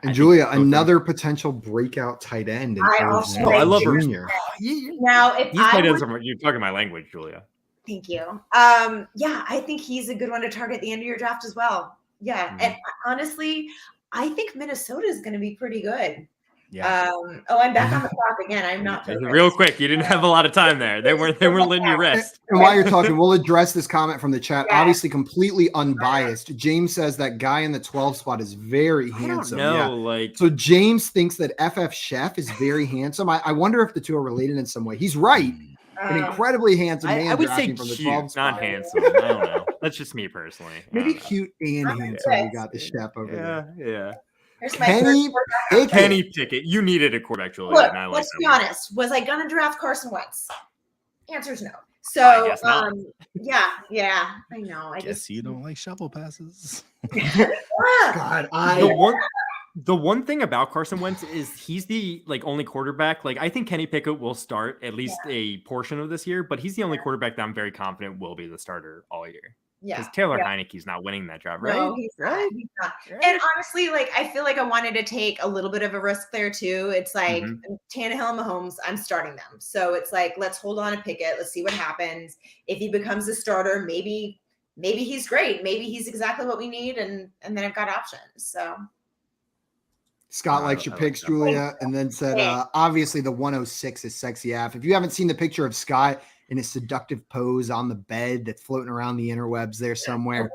And Julia, another potential breakout tight end. I love Junior. Now, if you're talking my language, Julia. Thank you. I think he's a good one to target at the end of your draft as well. Yeah. And honestly, I think Minnesota is going to be pretty good. Yeah. I'm back on the clock again. I'm not real quick. You didn't have a lot of time there. They weren't letting you rest. And while you're talking, we'll address this comment from the chat. Yeah. Obviously, completely unbiased. James says that guy in the 12 spot is very handsome. So James thinks that FF Chef is very handsome. I wonder if the two are related in some way. He's right. An incredibly handsome man. I would say from the cute, 12 spot. not handsome. I don't know. That's just me personally. Maybe cute and handsome. We got the chef over there. Yeah. Kenny Pickett. You needed a quarterback, Julia. Look, let's be honest. Was I going to draft Carson Wentz? Answer is no. So, I know. I guess you don't like shovel passes. God, The one thing about Carson Wentz is he's the only quarterback. I think Kenny Pickett will start at least a portion of this year, but he's the only quarterback that I'm very confident will be the starter all year. Yeah. Because Taylor Heineke's not winning that job, right? No, he's not. And honestly, I feel like I wanted to take a little bit of a risk there too. It's like Tannehill and Mahomes, I'm starting them. So it's like, let's hold on to Pickett. Let's see what happens. If he becomes a starter, maybe he's great. Maybe he's exactly what we need. And then I've got options. So. Scott likes your I picks, like that. Julia, and then said, obviously the 106 is sexy AF. If you haven't seen the picture of Scott in his seductive pose on the bed that's floating around the interwebs there somewhere,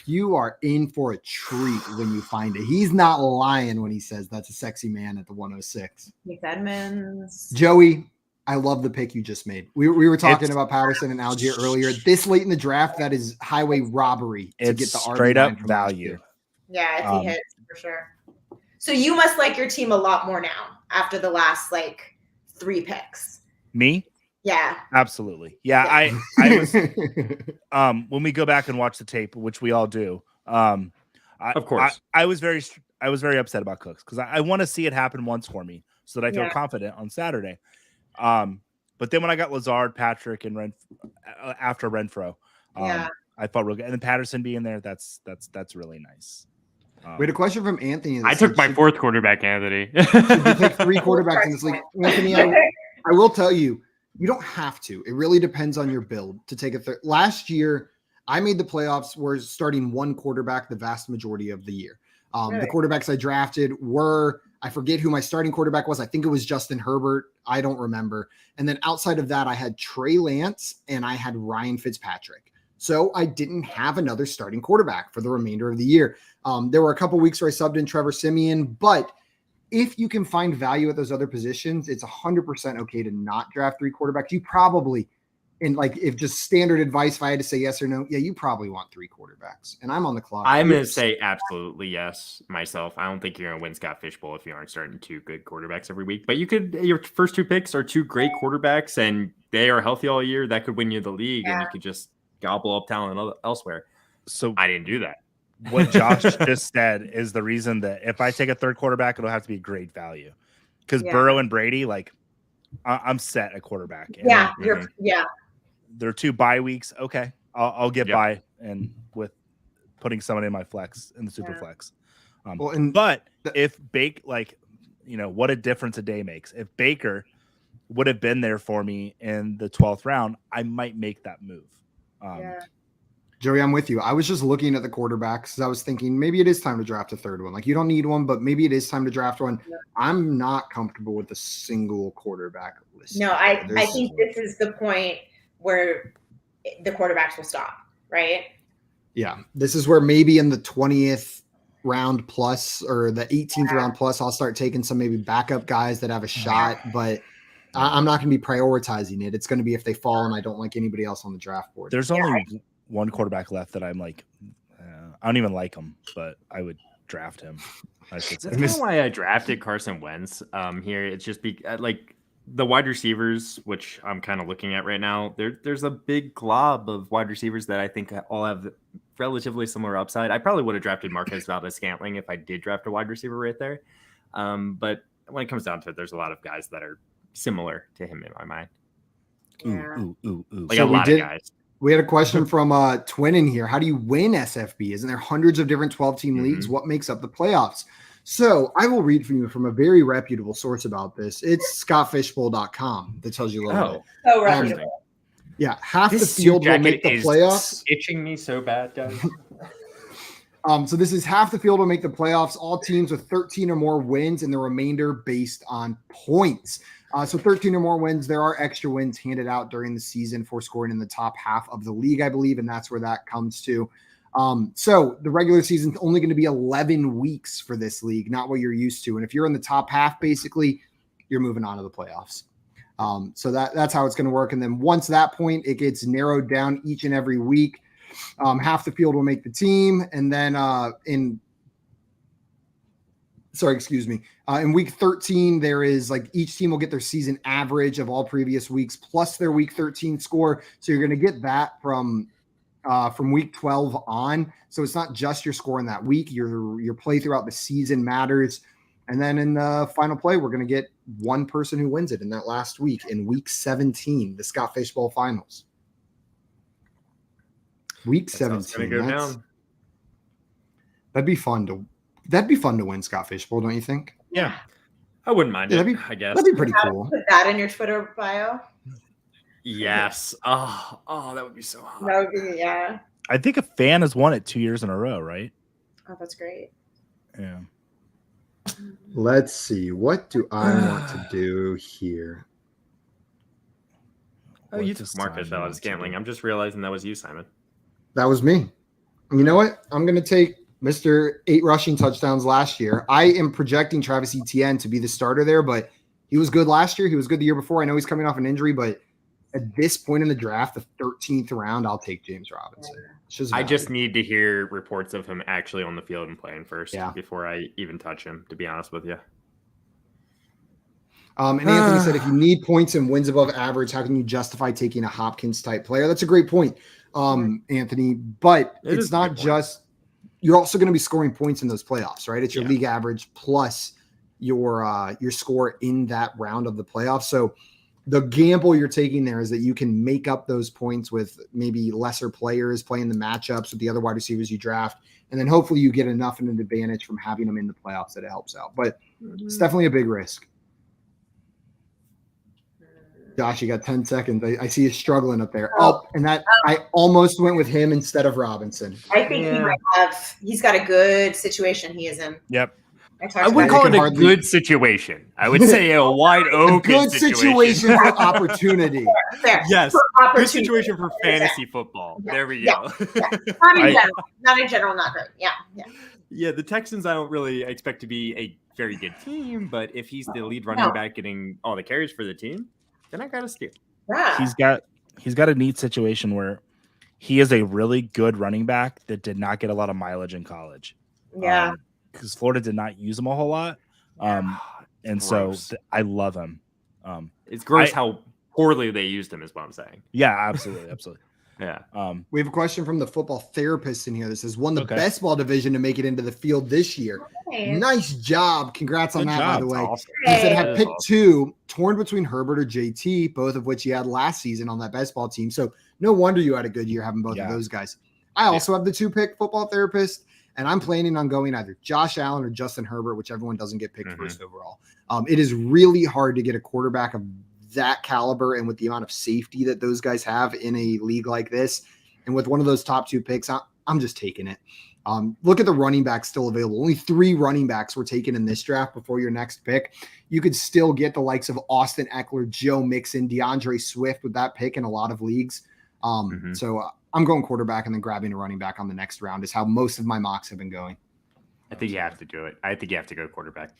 you are in for a treat when you find it. He's not lying when he says that's a sexy man at the 106. Keith Edmonds. Joey, I love the pick you just made. We were talking about Patterson and Algier earlier. This late in the draft, that is highway robbery to get the straight up RB9 value. Yeah, if he hits for sure. So you must like your team a lot more now after the last 3 picks. Me? Yeah. Absolutely. Yeah. I was when we go back and watch the tape, which we all do. Of course. I was very upset about Cooks because I want to see it happen once for me so that I feel confident on Saturday. But then when I got Lazard, Patrick, and after Renfro, I felt real good. And then Patterson being there, that's really nice. We had a question from Anthony. I took my 4th quarterback, Anthony. Should we take 3 quarterbacks in this league? Anthony, I will tell you, you don't have to. It really depends on your build to take a third. Last year, I made the playoffs. We're starting 1 quarterback the vast majority of the year. The quarterbacks I drafted were, I forget who my starting quarterback was. I think it was Justin Herbert. I don't remember. And then outside of that, I had Trey Lance and I had Ryan Fitzpatrick. So I didn't have another starting quarterback for the remainder of the year. There were a couple weeks where I subbed in Trevor Siemian, but if you can find value at those other positions, it's 100% okay to not draft 3 quarterbacks. You probably, if just standard advice, if I had to say yes or no, you probably want 3 quarterbacks. And I'm on the clock. I'm going to say absolutely yes myself. I don't think you're going to win Scott Fishbowl if you aren't starting 2 good quarterbacks every week. But your first 2 picks are 2 great quarterbacks, and they are healthy all year. That could win you the league, and you could just gobble up talent elsewhere. So I didn't do that. What Josh just said is the reason that if I take a 3rd quarterback, it'll have to be great value. Because Burrow and Brady, I'm set at quarterback. And there are 2 bye weeks. Okay, I'll get by and with putting someone in my flex in the super flex. But if what a difference a day makes. If Baker would have been there for me in the 12th round, I might make that move. Joey, I'm with you. I was just looking at the quarterbacks. I was thinking maybe it is time to draft a 3rd one. You don't need one, but maybe it is time to draft one. I'm not comfortable with a single quarterback list. No, I think this is the point where the quarterbacks will stop, right? Yeah. This is where maybe in the 20th round plus or the 18th round plus, I'll start taking some maybe backup guys that have a shot, but I'm not going to be prioritizing it. It's going to be if they fall and I don't like anybody else on the draft board. There's only 1 quarterback left that I'm I don't even like him, but I would draft him. That's kind of why I drafted Carson Wentz here. It's just the wide receivers, which I'm kind of looking at right now. There's a big glob of wide receivers that I think all have relatively similar upside. I probably would have drafted Marquez Valdez-Scantling if I did draft a wide receiver right there. But when it comes down to it, there's a lot of guys that are similar to him in my mind. Ooh. A lot of guys. We had a question from Twin in here. How do you win SFB? Isn't there hundreds of different 12-team leagues? What makes up the playoffs? So I will read from you from a very reputable source about this. It's scottfishbowl.com that tells you a little bit. Oh, reputable. Half the field will make the playoffs. Itching me so bad, guys. So this is half the field will make the playoffs. All teams with 13 or more wins, and the remainder based on points. So 13 or more wins. There are extra wins handed out during the season for scoring in the top half of the league, I believe, and that's where that comes to. So the regular season is only going to be 11 weeks for this league, not what you're used to. And if you're in the top half, basically, you're moving on to the playoffs. So that's how it's going to work. And then once that point, it gets narrowed down each and every week. Half the field will make the team. And then in week 13, there is each team will get their season average of all previous weeks plus their week 13 score. So you're going to get that from week 12 on. So it's not just your score in that week. Your play throughout the season matters. And then in the final play, we're going to get one person who wins it in that last week in week 17, the Scott Fishbowl Finals. Week 17. Go down. That'd be fun to win Scott Fishbowl, don't you think? Yeah. I wouldn't mind it, I guess. That'd be pretty cool. Put that in your Twitter bio. Yes. Oh, that would be so hot. That would be, yeah. I think a fan has won it 2 years in a row, right? Oh, that's great. Yeah. Let's see. What do I want to do here? Oh, you took Marcus out of Scantling. I'm just realizing that was you, Simon. That was me. You know what? I'm going to take Mr. 8 rushing touchdowns last year. I am projecting Travis Etienne to be the starter there, but he was good last year. He was good the year before. I know he's coming off an injury, but at this point in the draft, the 13th round, I'll take James Robinson. I just need to hear reports of him actually on the field and playing first before I even touch him, to be honest with you. And Anthony said, if you need points and wins above average, how can you justify taking a Hopkins type player? That's a great point, Anthony. But it's not just – you're also going to be scoring points in those playoffs, right? It's your league average plus your score in that round of the playoffs. So the gamble you're taking there is that you can make up those points with maybe lesser players playing the matchups with the other wide receivers you draft. And then hopefully you get enough in an advantage from having them in the playoffs that it helps out. But it's definitely a big risk. Josh, you got 10 seconds. I see you struggling up there. I almost went with him instead of Robinson. I think he might have. He's got a good situation he is in. Yep. I wouldn't call it a good situation. I would say a wide open good situation for opportunity. Fair. Yes, for good situation for fantasy football. Yeah. There we go. Not in general. Not in general. Not great. Yeah. The Texans, I don't really expect to be a very good team, but if he's the lead running back getting all the carries for the team, then I got to steal. Yeah. He's got a neat situation where he is a really good running back that did not get a lot of mileage in college. Yeah. Because Florida did not use him a whole lot. And gross. So I love him. It's gross how poorly they used him is what I'm saying. Yeah, absolutely. Absolutely. Yeah. We have a question from the football therapist in here that says, won the best ball division to make it into the field this year. Nice job. Congrats on that, by the way. Awesome. He said, have picked two, torn between Herbert or JT, both of which he had last season on that best ball team. So no wonder you had a good year having both of those guys. I also have the 2-pick football therapist, and I'm planning on going either Josh Allen or Justin Herbert, whichever one doesn't get picked first overall. It is really hard to get a quarterback of that caliber and with the amount of safety that those guys have in a league like this. And with one of those top 2 picks, I'm just taking it. Look at the running backs still available. Only 3 running backs were taken in this draft before your next pick. You could still get the likes of Austin Eckler, Joe Mixon, DeAndre Swift with that pick in a lot of leagues. So I'm going quarterback and then grabbing a running back on the next round is how most of my mocks have been going. I think you have to do it. I think you have to go quarterback.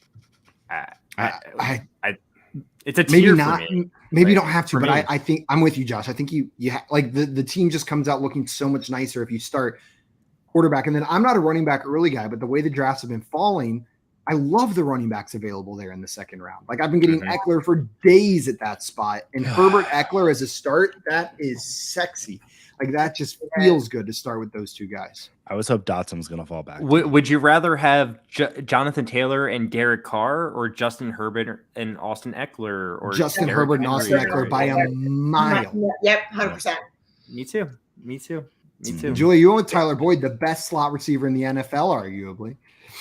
It's a maybe tier not. for me. Maybe you don't have to, but I think I'm with you, Josh. I think you like the team just comes out looking so much nicer if you start quarterback. And then I'm not a running back early guy, but the way the drafts have been falling, I love the running backs available there in the second round. Like I've been getting Eckler for days at that spot, and Herbert Eckler as a start, that is sexy. Like that just feels good to start with those 2 guys. I always hope Dotson's going to fall back. Would you rather have Jonathan Taylor and Derek Carr or Justin Herbert and Austin Eckler? Or Justin Herbert and Austin Eckler by a mile. Yep, 100%. Me too. Julie, you went with Tyler Boyd, the best slot receiver in the NFL, arguably.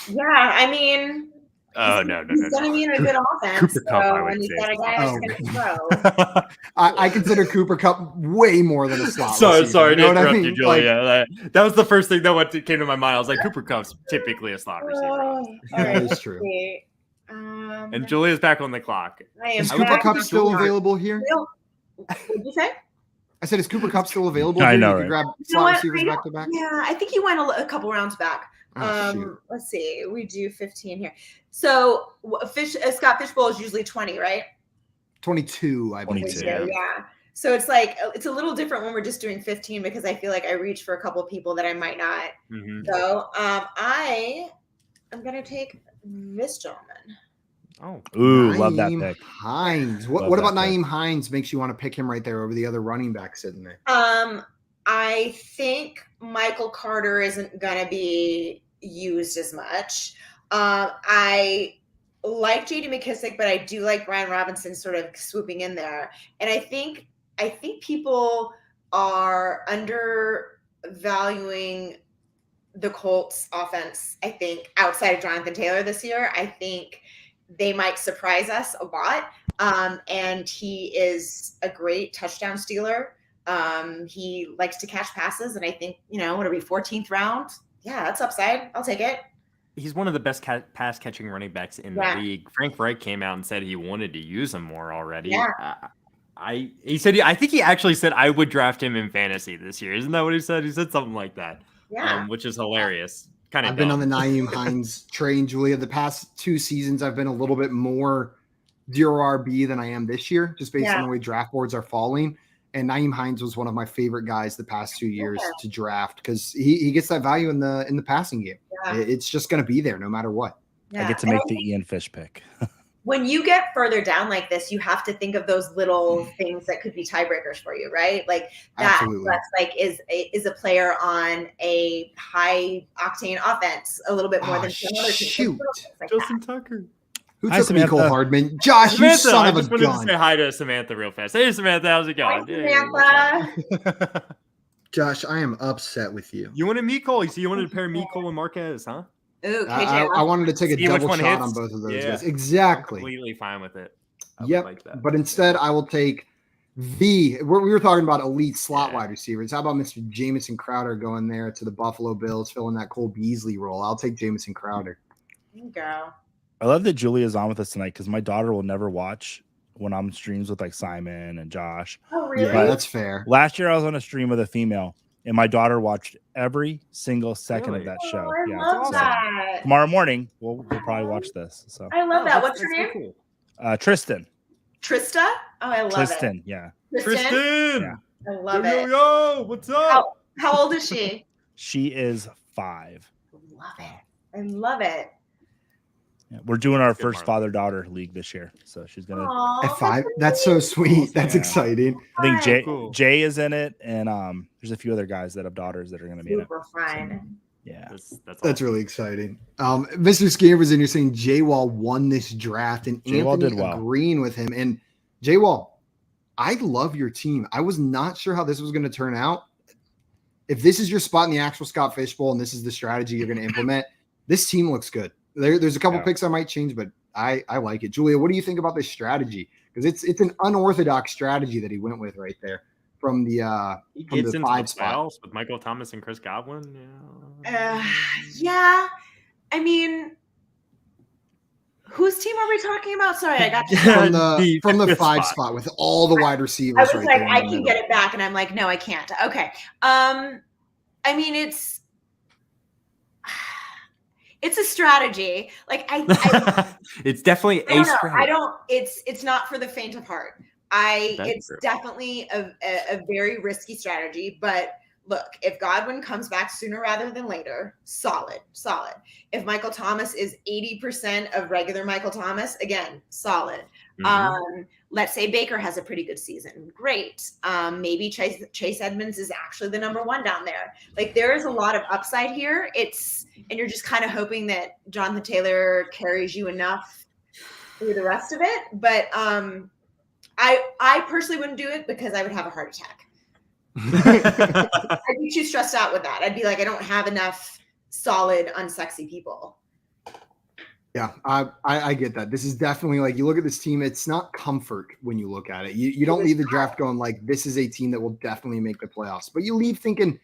Yeah, I mean, he's going to be in a good offense. Cooper Kupp, and he's got a guy who's going to throw. I consider Cooper Kupp way more than a slot receiver. Sorry to interrupt you, Julia. Like, that was the first thing that came to my mind. I was like, Cooper Kupp's typically a slot receiver. That is true. And Julia's back on the clock. Is Cooper Kupp still available here? What did you say? I said, is Cooper Kupp still available? I know, you can grab slot receivers back to back. Yeah, I think he went a couple rounds back. Let's see. We do 15 here. So Scott Fishbowl is usually 20, right? 22, I believe. 22. Yeah. So it's like it's a little different when we're just doing 15 because I feel like I reach for a couple of people that I might not. So I am gonna take this gentleman. Oh, ooh, love that Nyheim pick. Hines. What about Nyheim Hines makes you want to pick him right there over the other running back sitting there? I think Michael Carter isn't gonna be used as much. I like J.D. McKissick, but I do like Brian Robinson sort of swooping in there. And I think people are undervaluing the Colts offense, I think, outside of Jonathan Taylor this year. I think they might surprise us a lot. And he is a great touchdown stealer. He likes to catch passes. And I think, what are we, 14th round? Yeah, that's upside. I'll take it. he's one of the best pass catching running backs in the league. Frank Reich came out and said he wanted to use him more already. Yeah. I think he actually said I would draft him in fantasy this year. Isn't that what he said? He said something like that. Yeah. Which is hilarious. Kind of. I've been on the Nyheim Hines train, Julia. The past 2 seasons, I've been a little bit more 0 RB than I am this year, just based on the way draft boards are falling. And Nyheim Hines was one of my favorite guys the past 2 years to draft because he gets that value in the passing game. Yeah. It's just going to be there no matter what. Yeah. I get to make the Ian Fish pick. When you get further down like this, you have to think of those little things that could be tiebreakers for you, right? Like that flex, like is a player on a high octane offense a little bit more than some other teams. Like Justin Tucker. Who took Mecole Hardman? Josh, Samantha, you son of a gun. I just wanted to say hi to Samantha real fast. Hey, Samantha, how's it going? Hi, Samantha. Josh, I am upset with you. You wanted Mecole. So you wanted to pair Mecole and Marquez, huh? Ooh, I wanted to take a double shot on both of those guys. Exactly. I'm completely fine with it. Like that. But instead, I will take we were talking about elite slot wide receivers. How about Mr. Jamison Crowder going there to the Buffalo Bills, filling that Cole Beasley role? I'll take Jamison Crowder. There you go. I love that Julia's on with us tonight because my daughter will never watch when I'm streams with like Simon and Josh. Oh, really? Yeah, that's fair. Last year I was on a stream with a female, and my daughter watched every single second of that show. I love that. Tomorrow morning we'll probably watch this. So I love that. What's her name? Cool. Tristan. Trista? Oh, I love Tristan, it. Yeah. Tristan. Yeah. I love it. Yo, what's up? How old is she? She is 5. Love it. I love it. Yeah, we're doing our first father-daughter league this year, so she's gonna at 5. That's so sweet. That's exciting. I think Jay is in it, and there's a few other guys that have daughters that are gonna be in it. Super fun. Yeah, that's really exciting. Mr. Scampers, and you're saying J-Wall won this draft, and J-Wall Anthony did well. Agreeing with him. And J-Wall, I love your team. I was not sure how this was going to turn out. If this is your spot in the actual Scott Fish Bowl and this is the strategy you're going to implement, this team looks good. There's a couple picks I might change, but I like it. Julia, what do you think about this strategy? Because it's an unorthodox strategy that he went with right there from the 5 spot with Michael Thomas and Chris Godwin. Yeah. I mean, whose team are we talking about? Sorry, I got from the 5 spot with all the wide receivers. I was like, I can get it back, and I'm like, no, I can't. Okay. I mean, it's a strategy. Like it's definitely a strategy. It's not for the faint of heart. It's definitely a very risky strategy, but look, if Godwin comes back sooner rather than later, solid. If Michael Thomas is 80% of regular Michael Thomas, again, solid. Mm-hmm. Let's say Baker has a pretty good season. Great. Maybe Chase Edmonds is actually the number 1 down there. Like, there is a lot of upside here. And you're just kind of hoping that Jonathan Taylor carries you enough through the rest of it. But I personally wouldn't do it because I would have a heart attack. I'd be too stressed out with that. I'd be like, I don't have enough solid, unsexy people. Yeah, I get that. This is definitely, like, you look at this team, it's not comfort when you look at it. You don't leave the draft going like, this is a team that will definitely make the playoffs. But you leave thinking,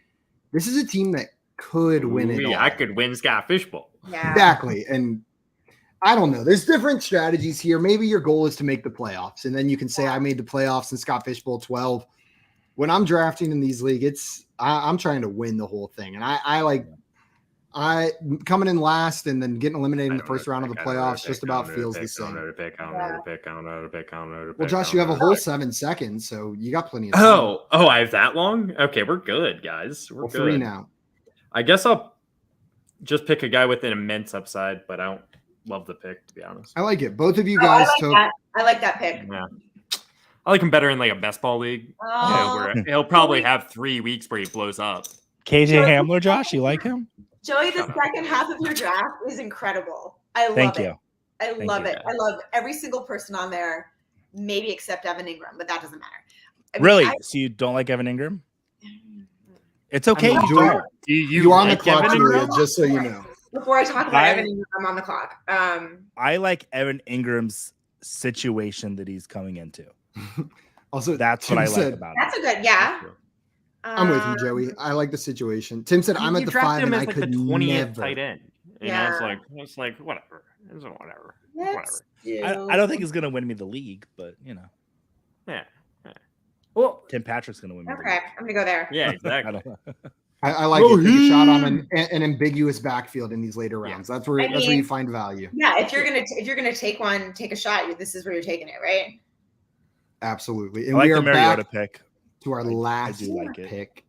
this is a team that could win it all. I could win Scott Fish Bowl. Yeah. Exactly. And I don't know. There's different strategies here. Maybe your goal is to make the playoffs. And then you can say, I made the playoffs in Scott Fish Bowl 12. When I'm drafting in these leagues, I'm trying to win the whole thing. And I coming in last and then getting eliminated in the first round of the playoffs just about feels the same. Well, Josh, you have a whole 7 seconds, so you got plenty of time. Oh, I have that long? Okay, we're good, guys. We're good. 3 now. I guess I'll just pick a guy with an immense upside, but I don't love the pick, to be honest. I like it. Both of you guys took. I like that pick. Yeah. I like him better in like a best ball league. Where he'll probably have 3 weeks where he blows up. KJ Hamler, Josh, you like him? Joey, the second half of your draft is incredible. I love it. I love it. I love every single person on there, maybe except Evan Ingram, but that doesn't matter. Really? So you don't like Evan Ingram? It's okay. You on the clock, Julia, just so you know. Before I talk about Evan Ingram, I'm on the clock. I like Evan Ingram's situation that he's coming into. Also, that's what I like about it. That's a good, I'm with you, Joey. I like the situation. Tim said I'm at the 5 and I could 20th tight end. You know, it's like whatever. It's whatever. Let's I don't think he's gonna win me the league, but you know. Yeah. Well, Tim Patrick's gonna win me the Okay, league. I'm gonna go there. Yeah, I exactly. don't know. I like it. Take a shot on an ambiguous backfield in these later rounds. That's where I where mean, you find value. Yeah, if you're gonna take a shot, this is where you're taking it, right? Absolutely. I And like we the are Mariota back pick. to our I last do like it. pick.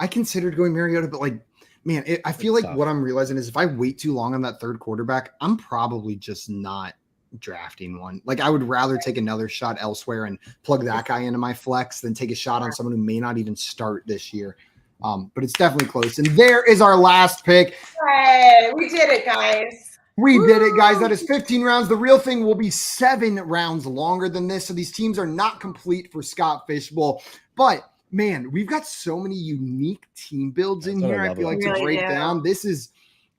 I considered going Mariota, but like, man, I feel It's like tough. what I'm realizing is if I wait too long on that third quarterback, I'm probably just not drafting one. Like I would rather take another shot elsewhere and plug that guy into my flex than take a shot on someone who may not even start this year. But it's definitely close. And there is our last pick. Hey, we did it, guys. We did it, guys. That is 15 rounds. The real thing will be 7 rounds longer than this. So these teams are not complete for Scott Fishbowl. But man, we've got so many unique team builds in That's what I here. I love feel like about to it. break Really do. down. This is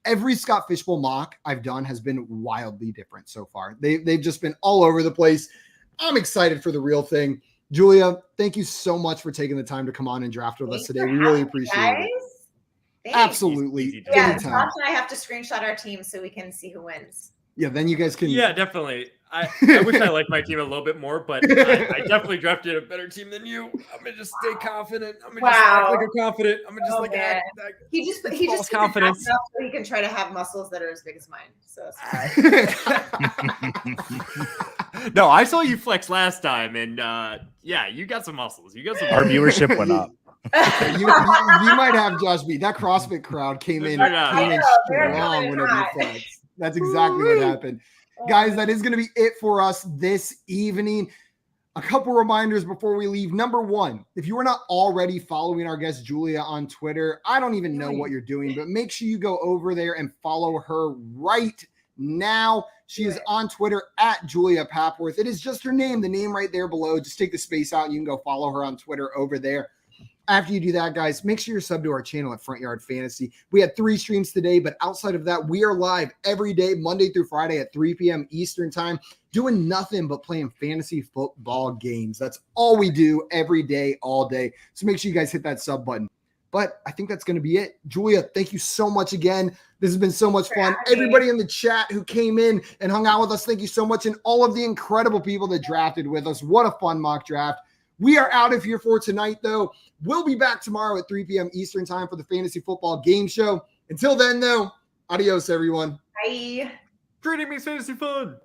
every Scott Fishbowl mock I've done has been wildly different so far. They've just been all over the place. I'm excited for the real thing. Julia, thank you so much for taking the time to come on and draft with us Thanks today. for We really having me, appreciate guys. it. Thanks. Absolutely. Easy to do. Yeah, Anytime. Josh and I have to screenshot our team so we can see who wins. Yeah, then you guys can. Yeah, definitely. I wish I liked my team a little bit more, but I definitely drafted a better team than you. I'm gonna just stay confident. I'm gonna just act like I'm confident. I'm gonna just man. He just false confidence confidence. so he can try to have muscles that are as big as mine. So No, I saw you flex last time, and yeah, you got some muscles. You got some. Our viewership went up. you might have Josh beat. That CrossFit crowd came in They're not. They're strong coming whenever you hot. flexed. That's exactly what happened. Guys, that is going to be it for us this evening. A couple reminders before we leave. Number one, if you are not already following our guest Julia on Twitter, I don't even know what you're doing, but make sure you go over there and follow her right now. She is on Twitter at Julia Papworth. It is just her name, the name right there below. Just take the space out and you can go follow her on Twitter over there. After you do that, guys, make sure you're subbed to our channel at Front Yard Fantasy. We had 3 streams today, but outside of that, we are live every day, Monday through Friday at 3 p.m. Eastern time, doing nothing but playing fantasy football games. That's all we do every day, all day. So make sure you guys hit that sub button. But I think that's going to be it. Julia, thank you so much again. This has been so much fun. Everybody in the chat who came in and hung out with us, thank you so much. And all of the incredible people that drafted with us. What a fun mock draft. We are out of here for tonight, though. We'll be back tomorrow at 3 p.m. Eastern time for the Fantasy Football Game Show. Until then, though, adios, everyone. Bye. Treating me fantasy fun.